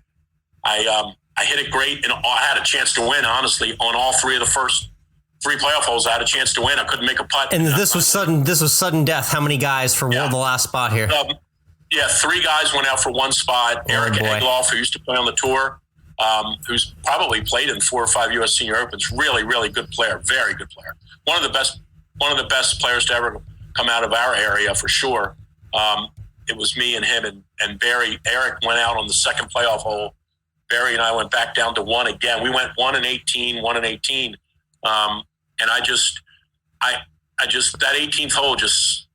I hit it great, and I had a chance to win, honestly, on all 3 of the first 3 playoff holes. I had a chance to win. I couldn't make a putt. And this was sudden death. How many guys for the last spot here? 3 guys went out for 1 spot. Eric Egloff, who used to play on the tour, who's probably played in 4 or 5 U.S. Senior Opens. Really, really good player. Very good player. One of the best players to ever come out of our area for sure. It was me and him and Barry. Eric went out on the second playoff hole. Barry and I went back down to 1 again. We went 1 and 18, 1 and 18. And I just that 18th hole, there's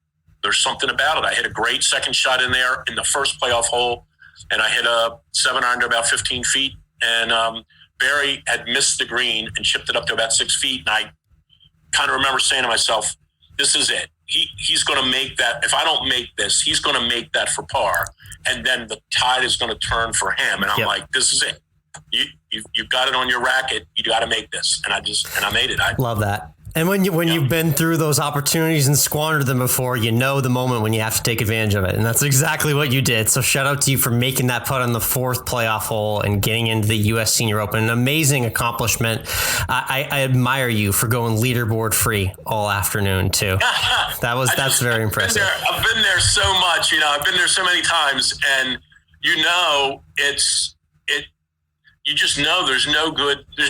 something about it. I hit a great second shot in there in the first playoff hole, and I hit a 7-iron to about 15 feet. And Barry had missed the green and chipped it up to about 6 feet. And I kind of remember saying to myself, this is it. He's going to make that. If I don't make this, he's going to make that for par. And then the tide is going to turn for him. And I'm like, this is it. You've got it on your racket. You got to make this. And I made it. I love that. And when you've been through those opportunities and squandered them before, the moment when you have to take advantage of it. And that's exactly what you did. So shout out to you for making that putt on the 4th playoff hole and getting into the U.S. Senior Open. An amazing accomplishment. I admire you for going leaderboard free all afternoon too. That's very impressive. I've been there so much, I've been there so many times, and you just know there's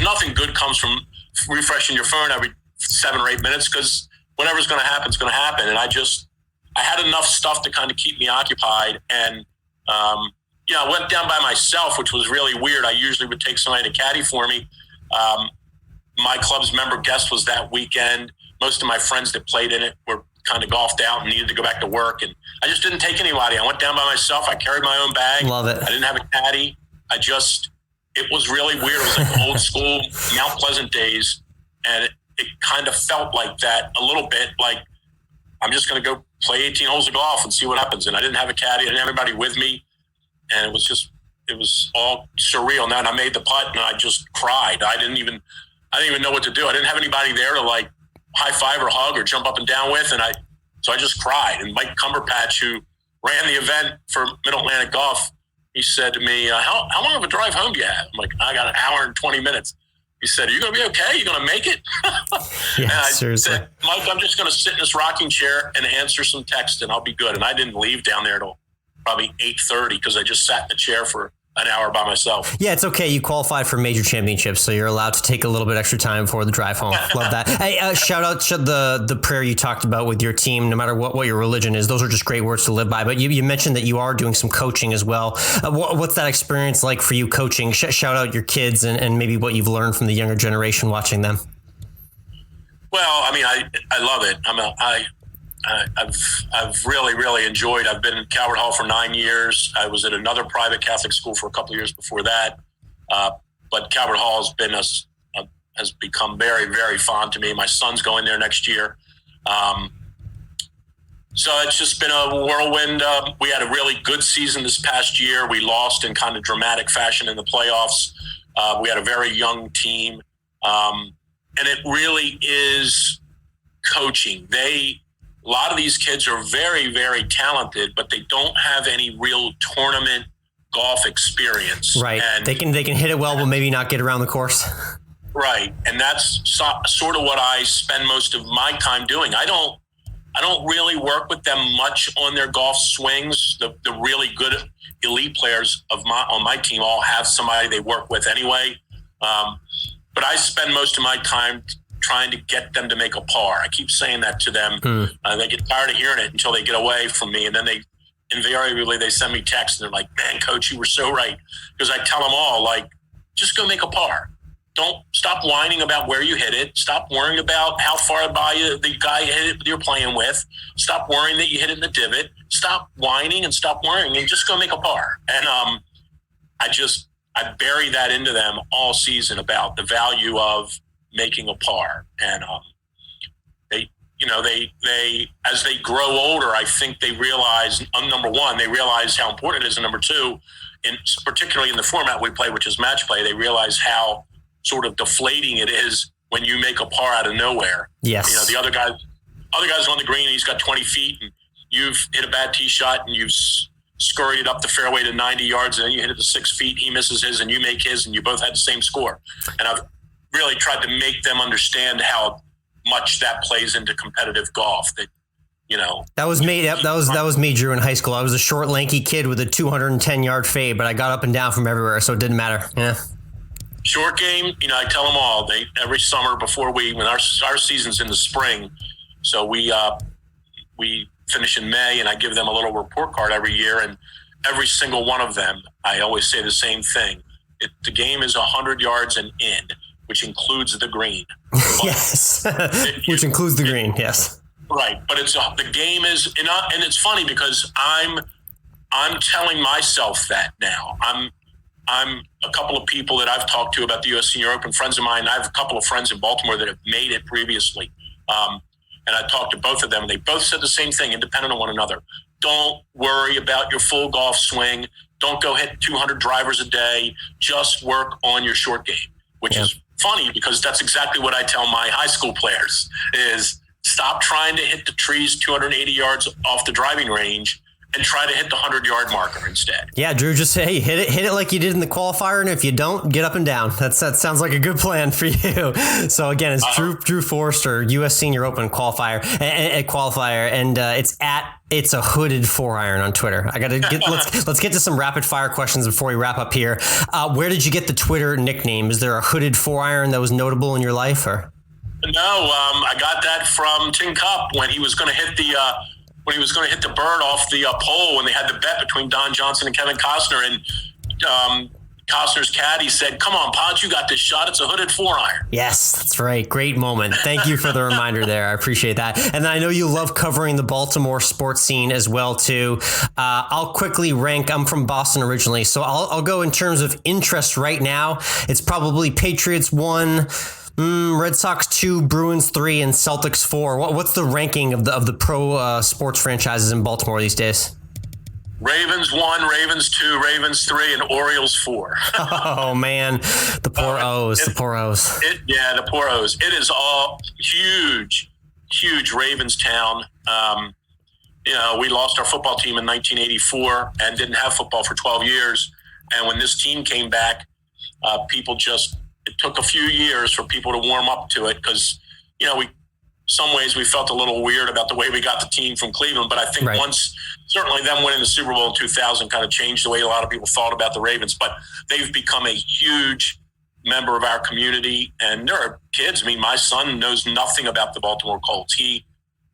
nothing good comes from refreshing your phone every 7 or 8 minutes, because whatever's going to happen is going to happen. And I had enough stuff to kind of keep me occupied. And, I went down by myself, which was really weird. I usually would take somebody to caddy for me. My club's member guest was that weekend. Most of my friends that played in it were kind of golfed out and needed to go back to work. And I just didn't take anybody. I went down by myself. I carried my own bag. Love it. I didn't have a caddy. It was really weird. It was like old school Mount Pleasant days. And it kind of felt like that a little bit, like I'm just going to go play 18 holes of golf and see what happens. And I didn't have a caddy. I didn't have anybody with me. And it it was all surreal. And then I made the putt and I just cried. I didn't even know what to do. I didn't have anybody there to like high five or hug or jump up and down with. So I just cried. And Mike Cumberpatch, who ran the event for Mid-Atlantic Golf, he said to me, how long of a drive home do you have? I'm like, I got an hour and 20 minutes. He said, are you going to be okay? You going to make it? Yeah, and I seriously. said, Mike, I'm just going to sit in this rocking chair and answer some text and I'll be good. And I didn't leave down there till probably 8:30 because I just sat in the chair for an hour by myself. Yeah, it's okay. You qualified for major championships, so you're allowed to take a little bit extra time before the drive home. Love that. Hey, shout out to the prayer you talked about with your team, no matter what your religion is. Those are just great words to live by. But you mentioned that you are doing some coaching as well. What's that experience like for you coaching? Shout out your kids and maybe what you've learned from the younger generation watching them. Well, I mean, I love it. I've really, really enjoyed. I've been in Calvert Hall for 9 years. I was at another private Catholic school for a couple of years before that. But Calvert Hall has become very, very fond to me. My son's going there next year. So it's just been a whirlwind. We had a really good season this past year. We lost in kind of dramatic fashion in the playoffs. We had a very young team. And it really is coaching. A lot of these kids are very, very talented, but they don't have any real tournament golf experience. Right. And they can hit it well, but maybe not get around the course. Right. And that's sort of what I spend most of my time doing. I don't really work with them much on their golf swings. The really good elite players on my team all have somebody they work with anyway. But I spend most of my time trying to get them to make a par. I keep saying that to them. They get tired of hearing it until they get away from me. And then they invariably send me texts and they're like, man, coach, you were so right. Because I tell them all, like, just go make a par. Don't stop whining about where you hit it. Stop worrying about how far by the guy hit it you're playing with. Stop worrying that you hit it in the divot. Stop whining and stop worrying and just go make a par. And I bury that into them all season about the value of making a par. And they as they grow older, I think they realize, number one, they realize how important it is, and number two, particularly in the format we play, which is match play, they realize how sort of deflating it is when you make a par out of nowhere. Yes. The other guy's on the green and he's got 20 feet and you've hit a bad tee shot and you've scurried up the fairway to 90 yards and then you hit it to 6 feet, he misses his and you make his and you both had the same score. And I've really tried to make them understand how much that plays into competitive golf. That was me. That was me, Drew, in high school. I was a short, lanky kid with a 210-yard fade, but I got up and down from everywhere, so it didn't matter. Yeah. Short game, I tell them all. Every summer before when our season's in the spring, so we finish in May, and I give them a little report card every year, and every single one of them, I always say the same thing. The game is 100 yards and in, which includes the green. Yes, which includes the green. Yes, right. But the game is, and it's funny because I'm telling myself that now. I'm a couple of people that I've talked to about the U.S. Senior Open, friends of mine. I have a couple of friends in Baltimore that have made it previously, and I talked to both of them, and they both said the same thing, independent of one another. Don't worry about your full golf swing. Don't go hit 200 drivers a day. Just work on your short game, which is funny because that's exactly what I tell my high school players is stop trying to hit the trees 280 yards off the driving range and try to hit the 100-yard marker instead. Yeah, Drew, just say, hey, hit it like you did in the qualifier, and if you don't, get up and down. That sounds like a good plan for you. So again, it's Drew Forrester, U.S. Senior Open qualifier, and it's a hooded 4-iron on Twitter. Let's get to some rapid fire questions before we wrap up here. Where did you get the Twitter nickname? Is there a hooded 4-iron that was notable in your life, or? No, I got that from Tin Cup when he was going to hit the bird off the pole when they had the bet between Don Johnson and Kevin Costner, and Costner's caddy said, "Come on, Pod, you got this shot. It's a hooded 4-iron." Yes, that's right. Great moment. Thank you for the reminder there. I appreciate that. And then I know you love covering the Baltimore sports scene as well, too. I'll quickly rank. I'm from Boston originally, so I'll go in terms of interest right now. It's probably Patriots 1, Red Sox 2, Bruins 3, and Celtics 4. What's the ranking of the pro sports franchises in Baltimore these days? Ravens 1, Ravens 2, Ravens 3, and Orioles 4. Oh man, the poor O's, the pour O's. The poor O's. It is all huge Ravens town. We lost our football team in 1984 and didn't have football for 12 years. And when this team came back, it took a few years for people to warm up to it because, some ways we felt a little weird about the way we got the team from Cleveland. But I think once, certainly them winning the Super Bowl in 2000 kind of changed the way a lot of people thought about the Ravens. But they've become a huge member of our community. And there are kids. I mean, my son knows nothing about the Baltimore Colts. He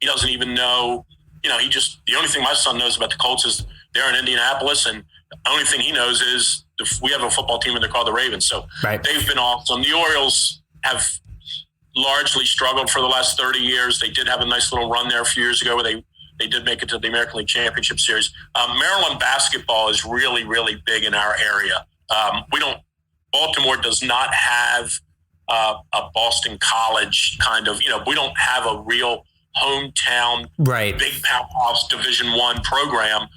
doesn't even know, the only thing my son knows about the Colts is they're in Indianapolis. And the only thing he knows is we have a football team and they're called the Ravens. So they've been awesome. The Orioles have largely struggled for the last 30 years. They did have a nice little run there a few years ago where they did make it to the American League Championship Series. Maryland basketball is really, really big in our area. Baltimore does not have a Boston College kind of, we don't have a real hometown, big powerhouse Division I program.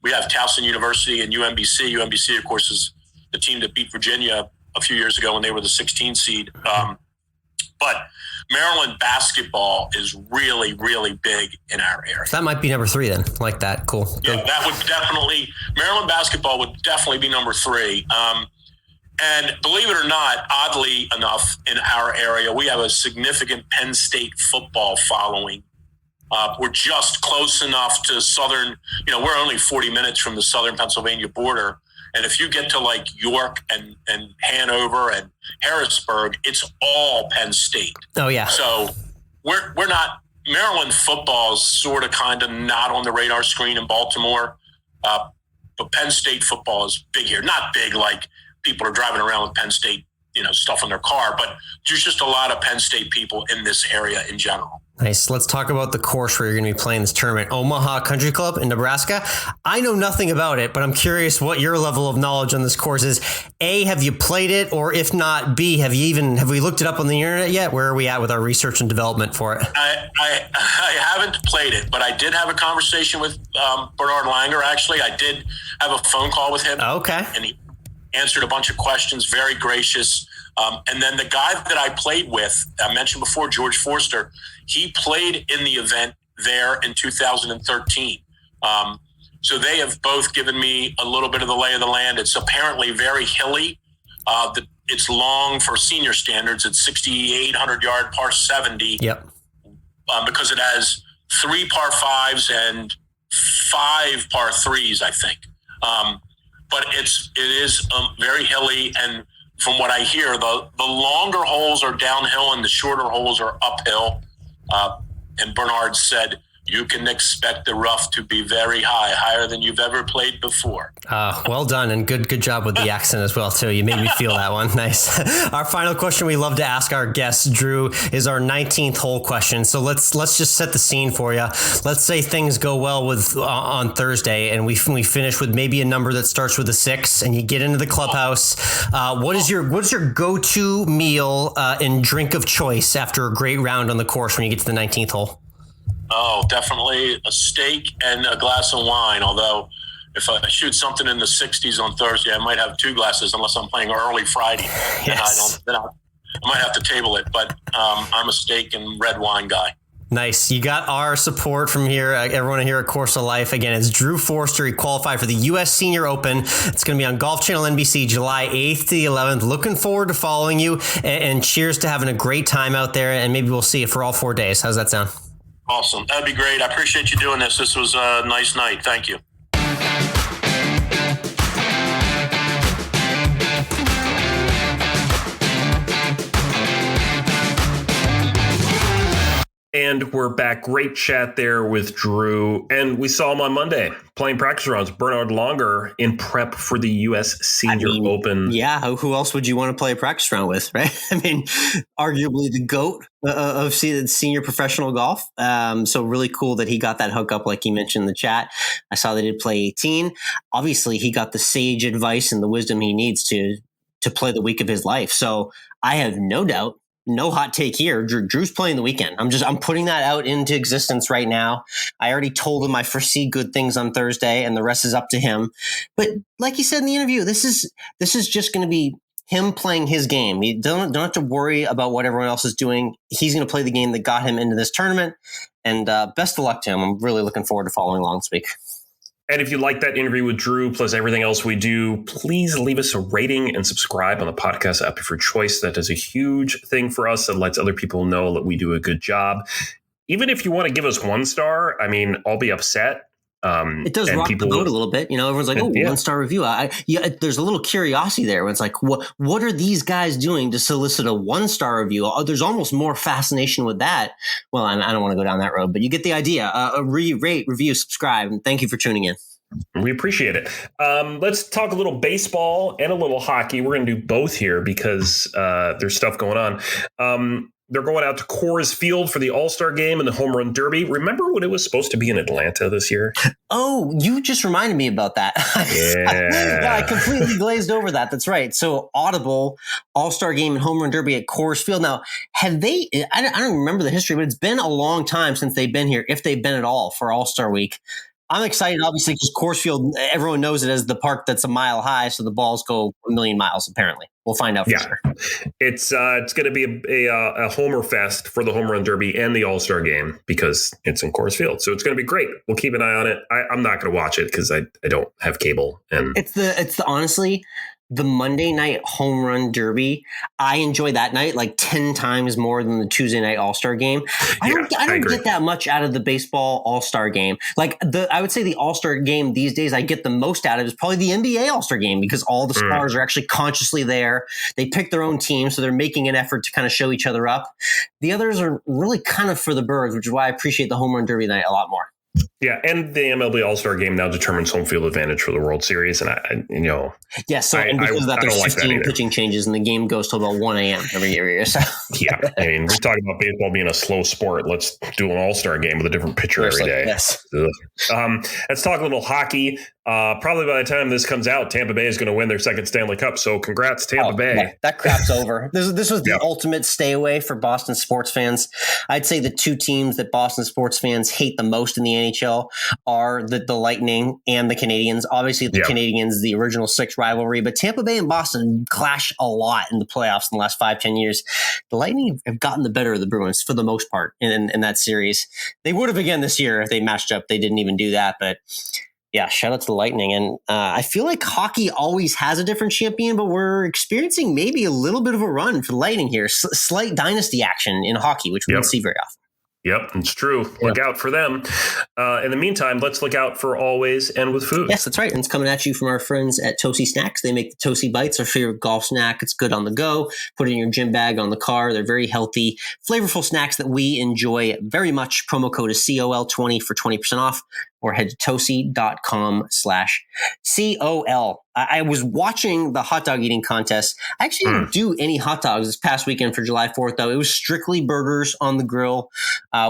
We have Towson University and UMBC. UMBC, of course, is the team that beat Virginia a few years ago when they were the 16 seed. But Maryland basketball is really, really big in our area. So that might be number 3 then. Like that. Cool. Yeah, that would definitely, Maryland basketball would definitely be number 3. And believe it or not, oddly enough, in our area, we have a significant Penn State football following. We're just close enough to southern, we're only 40 minutes from the southern Pennsylvania border. And if you get to like York and Hanover and Harrisburg, it's all Penn State. Oh yeah. So we're not, Maryland football is sort of kind of not on the radar screen in Baltimore. But Penn State football is big here. Not big like people are driving around with Penn State, stuff in their car, but there's just a lot of Penn State people in this area in general. Nice. Let's talk about the course where you're going to be playing this tournament, Omaha Country Club in Nebraska. I know nothing about it, but I'm curious what your level of knowledge on this course is. A, have you played it? Or if not, B, have we looked it up on the internet yet? Where are we at with our research and development for it? I haven't played it, but I did have a conversation with Bernard Langer. Actually, I did have a phone call with him. Okay. And he answered a bunch of questions, very gracious. And then the guy that I played with, I mentioned before, Drew Forrester, he played in the event there in 2013. So they have both given me a little bit of the lay of the land. It's apparently very hilly. It's long for senior standards. It's 6,800 yard par 70. Yep. Because it has 3 par 5s and 5 par 3s, I think. But it is very hilly, and from what I hear, the longer holes are downhill and the shorter holes are uphill. And Bernard said, you can expect the rough to be very higher than you've ever played before. Well done, and good job with the accent as well, too. You made me feel that one. Nice. Our final question we love to ask our guests, Drew, is our 19th hole question. So let's just set the scene for you. Let's say things go well with on Thursday, and we finish with maybe a number that starts with a 6, and you get into the clubhouse. What is your go-to meal and drink of choice after a great round on the course when you get to the 19th hole? Oh, definitely a steak and a glass of wine. Although if I shoot something in the 60s on Thursday, I might have 2 glasses unless I'm playing early Friday. Yes. I might have to table it, but I'm a steak and red wine guy. Nice. You got our support from here. Everyone here at Course of Life. Again, it's Drew Forrester. He qualified for the U.S. Senior Open. It's going to be on Golf Channel NBC July 8th to the 11th. Looking forward to following you, and cheers to having a great time out there. And maybe we'll see you for all 4 days. How's that sound? Awesome. That'd be great. I appreciate you doing this. This was a nice night. Thank you. And we're back. Great chat there with Drew. And we saw him on Monday playing practice rounds. Bernard Langer in prep for the U.S. Senior Open. Yeah, who else would you want to play a practice round with, right? I mean, arguably the GOAT of senior professional golf. So really cool that he got that hookup, like you mentioned in the chat. I saw they did play 18. Obviously, he got the sage advice and the wisdom he needs to play the week of his life. So I have no doubt no hot take here. Drew's playing the weekend. I'm putting that out into existence right now. I already told him I foresee good things on Thursday, and the rest is up to him. But like he said in the interview, this is just going to be him playing his game. You don't have to worry about what everyone else is doing. He's going to play the game that got him into this tournament. And best of luck to him. I'm really looking forward to following along this week. And if you like that interview with Drew, plus everything else we do, please leave us a rating and subscribe on the podcast app of your choice. That is a huge thing for us. That lets other people know that we do a good job. Even if you want to give us 1 star, I mean, I'll be upset. It does rock the boat a little bit. Everyone's like, 1-star review. There's a little curiosity there. Where it's like, what are these guys doing to solicit a 1-star review? There's almost more fascination with that. Well, I don't want to go down that road, but you get the idea. Rate, review, subscribe, and thank you for tuning in. We appreciate it. Let's talk a little baseball and a little hockey. We're going to do both here because there's stuff going on. They're going out to Coors Field for the All-Star Game and the Home Run Derby. Remember when it was supposed to be in Atlanta this year? Oh, you just reminded me about that. Yeah, I completely glazed over that. That's right. So Audible, All-Star Game and Home Run Derby at Coors Field. Now, have they – I don't remember the history, but it's been a long time since they've been here, if they've been at all, for All-Star Week. I'm excited, obviously, because Coors Field, everyone knows it as the park that's a mile high, so the balls go a million miles, apparently. We'll find out for sure. It's going to be a homer fest for the Home Run Derby and the All-Star Game because it's in Coors Field. So it's going to be great. We'll keep an eye on it. I'm not going to watch it because I don't have cable. And it's the honestly, the Monday night Home Run Derby, I enjoy that night like 10 times more than the Tuesday night All-Star Game. I don't get that much out of the baseball All-Star Game. Like I would say the All-Star Game these days I get the most out of is probably the NBA All-Star Game because all the stars are actually consciously there. They pick their own team, so they're making an effort to kind of show each other up. The others are really kind of for the birds, which is why I appreciate the Home Run Derby night a lot more. Yeah, and the MLB All-Star Game now determines home field advantage for the World Series, and and because of that, there's 15 pitching changes, and the game goes till about 1 a.m. every year. So. Yeah, I mean, we're talking about baseball being a slow sport. Let's do an All-Star Game with a different pitcher every day. Yes. Let's talk a little hockey. Probably by the time this comes out, Tampa Bay is going to win their second Stanley Cup. So congrats, Tampa Bay. Yeah, that crap's over. This was the ultimate stay away for Boston sports fans. I'd say the 2 teams that Boston sports fans hate the most in the NHL are the Lightning and the Canadiens. Obviously, the Canadiens, the original 6 rivalry, but Tampa Bay and Boston clash a lot in the playoffs in the last 5-10 years. The Lightning have gotten the better of the Bruins for the most part in that series. They would have again this year if they matched up. They didn't even do that, but yeah, shout out to the Lightning. And I feel like hockey always has a different champion, but we're experiencing maybe a little bit of a run for the Lightning here. Slight dynasty action in hockey, which we don't see very often. Yep, it's true. Look out for them. In the meantime, let's look out for Always End With Food. Yes, that's right. And it's coming at you from our friends at Toasty Snacks. They make the Toasty Bites, our favorite golf snack. It's good on the go. Put it in your gym bag, on the car. They're very healthy, flavorful snacks that we enjoy very much. Promo code is COL20 for 20% off. Or head to toasty.com/COL. I was watching the hot dog eating contest. I actually didn't do any hot dogs this past weekend for July 4th, though. It was strictly burgers on the grill,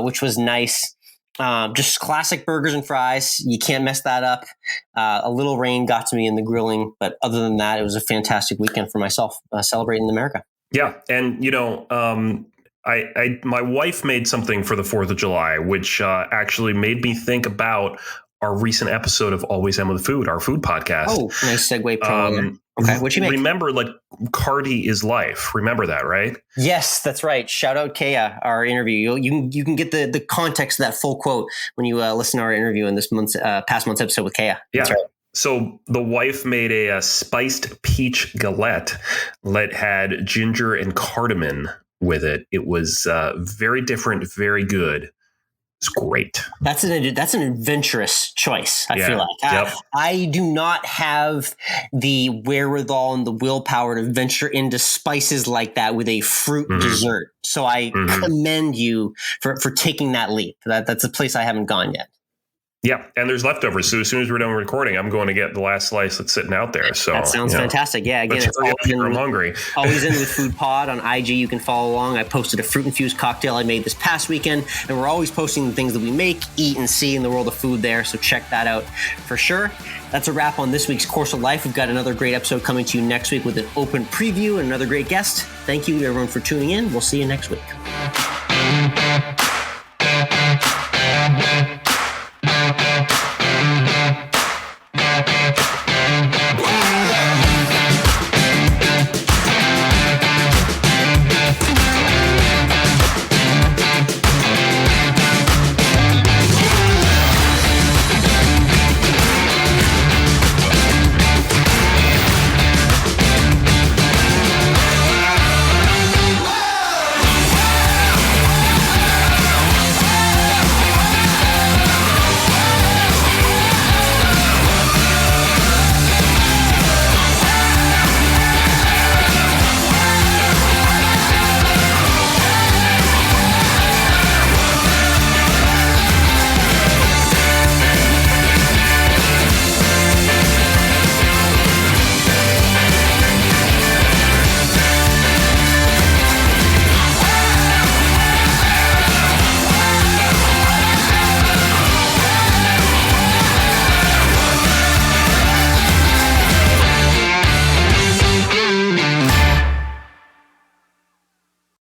which was nice. Just classic burgers and fries. You can't mess that up. A little rain got to me in the grilling, but other than that, it was a fantastic weekend for myself, celebrating America. Yeah. And, my wife made something for the 4th of July, which actually made me think about our recent episode of Always End With Food, our food podcast. Oh, nice segue. Okay, what'd you make? Remember, Cardi is life. Remember that, right? Yes, that's right. Shout out Kea, our interview. You can get the context of that full quote when you listen to our interview in this past month's episode with Kea. That's right. So the wife made a spiced peach galette that had ginger and cardamom with it. It was very different, very good. It's great. That's an adventurous choice, I feel like. I do not have the wherewithal and the willpower to venture into spices like that with a fruit dessert. So I commend you for taking that leap. That's a place I haven't gone yet. Yeah, and there's leftovers. So as soon as we're done recording, I'm going to get the last slice that's sitting out there. So that sounds fantastic. Yeah, again, it's I'm hungry. Always In With Food Pod on IG. You can follow along. I posted a fruit-infused cocktail I made this past weekend, and we're always posting the things that we make, eat, and see in the world of food there, so check that out for sure. That's a wrap on this week's Course of Life. We've got another great episode coming to you next week with an open preview and another great guest. Thank you to everyone for tuning in. We'll see you next week.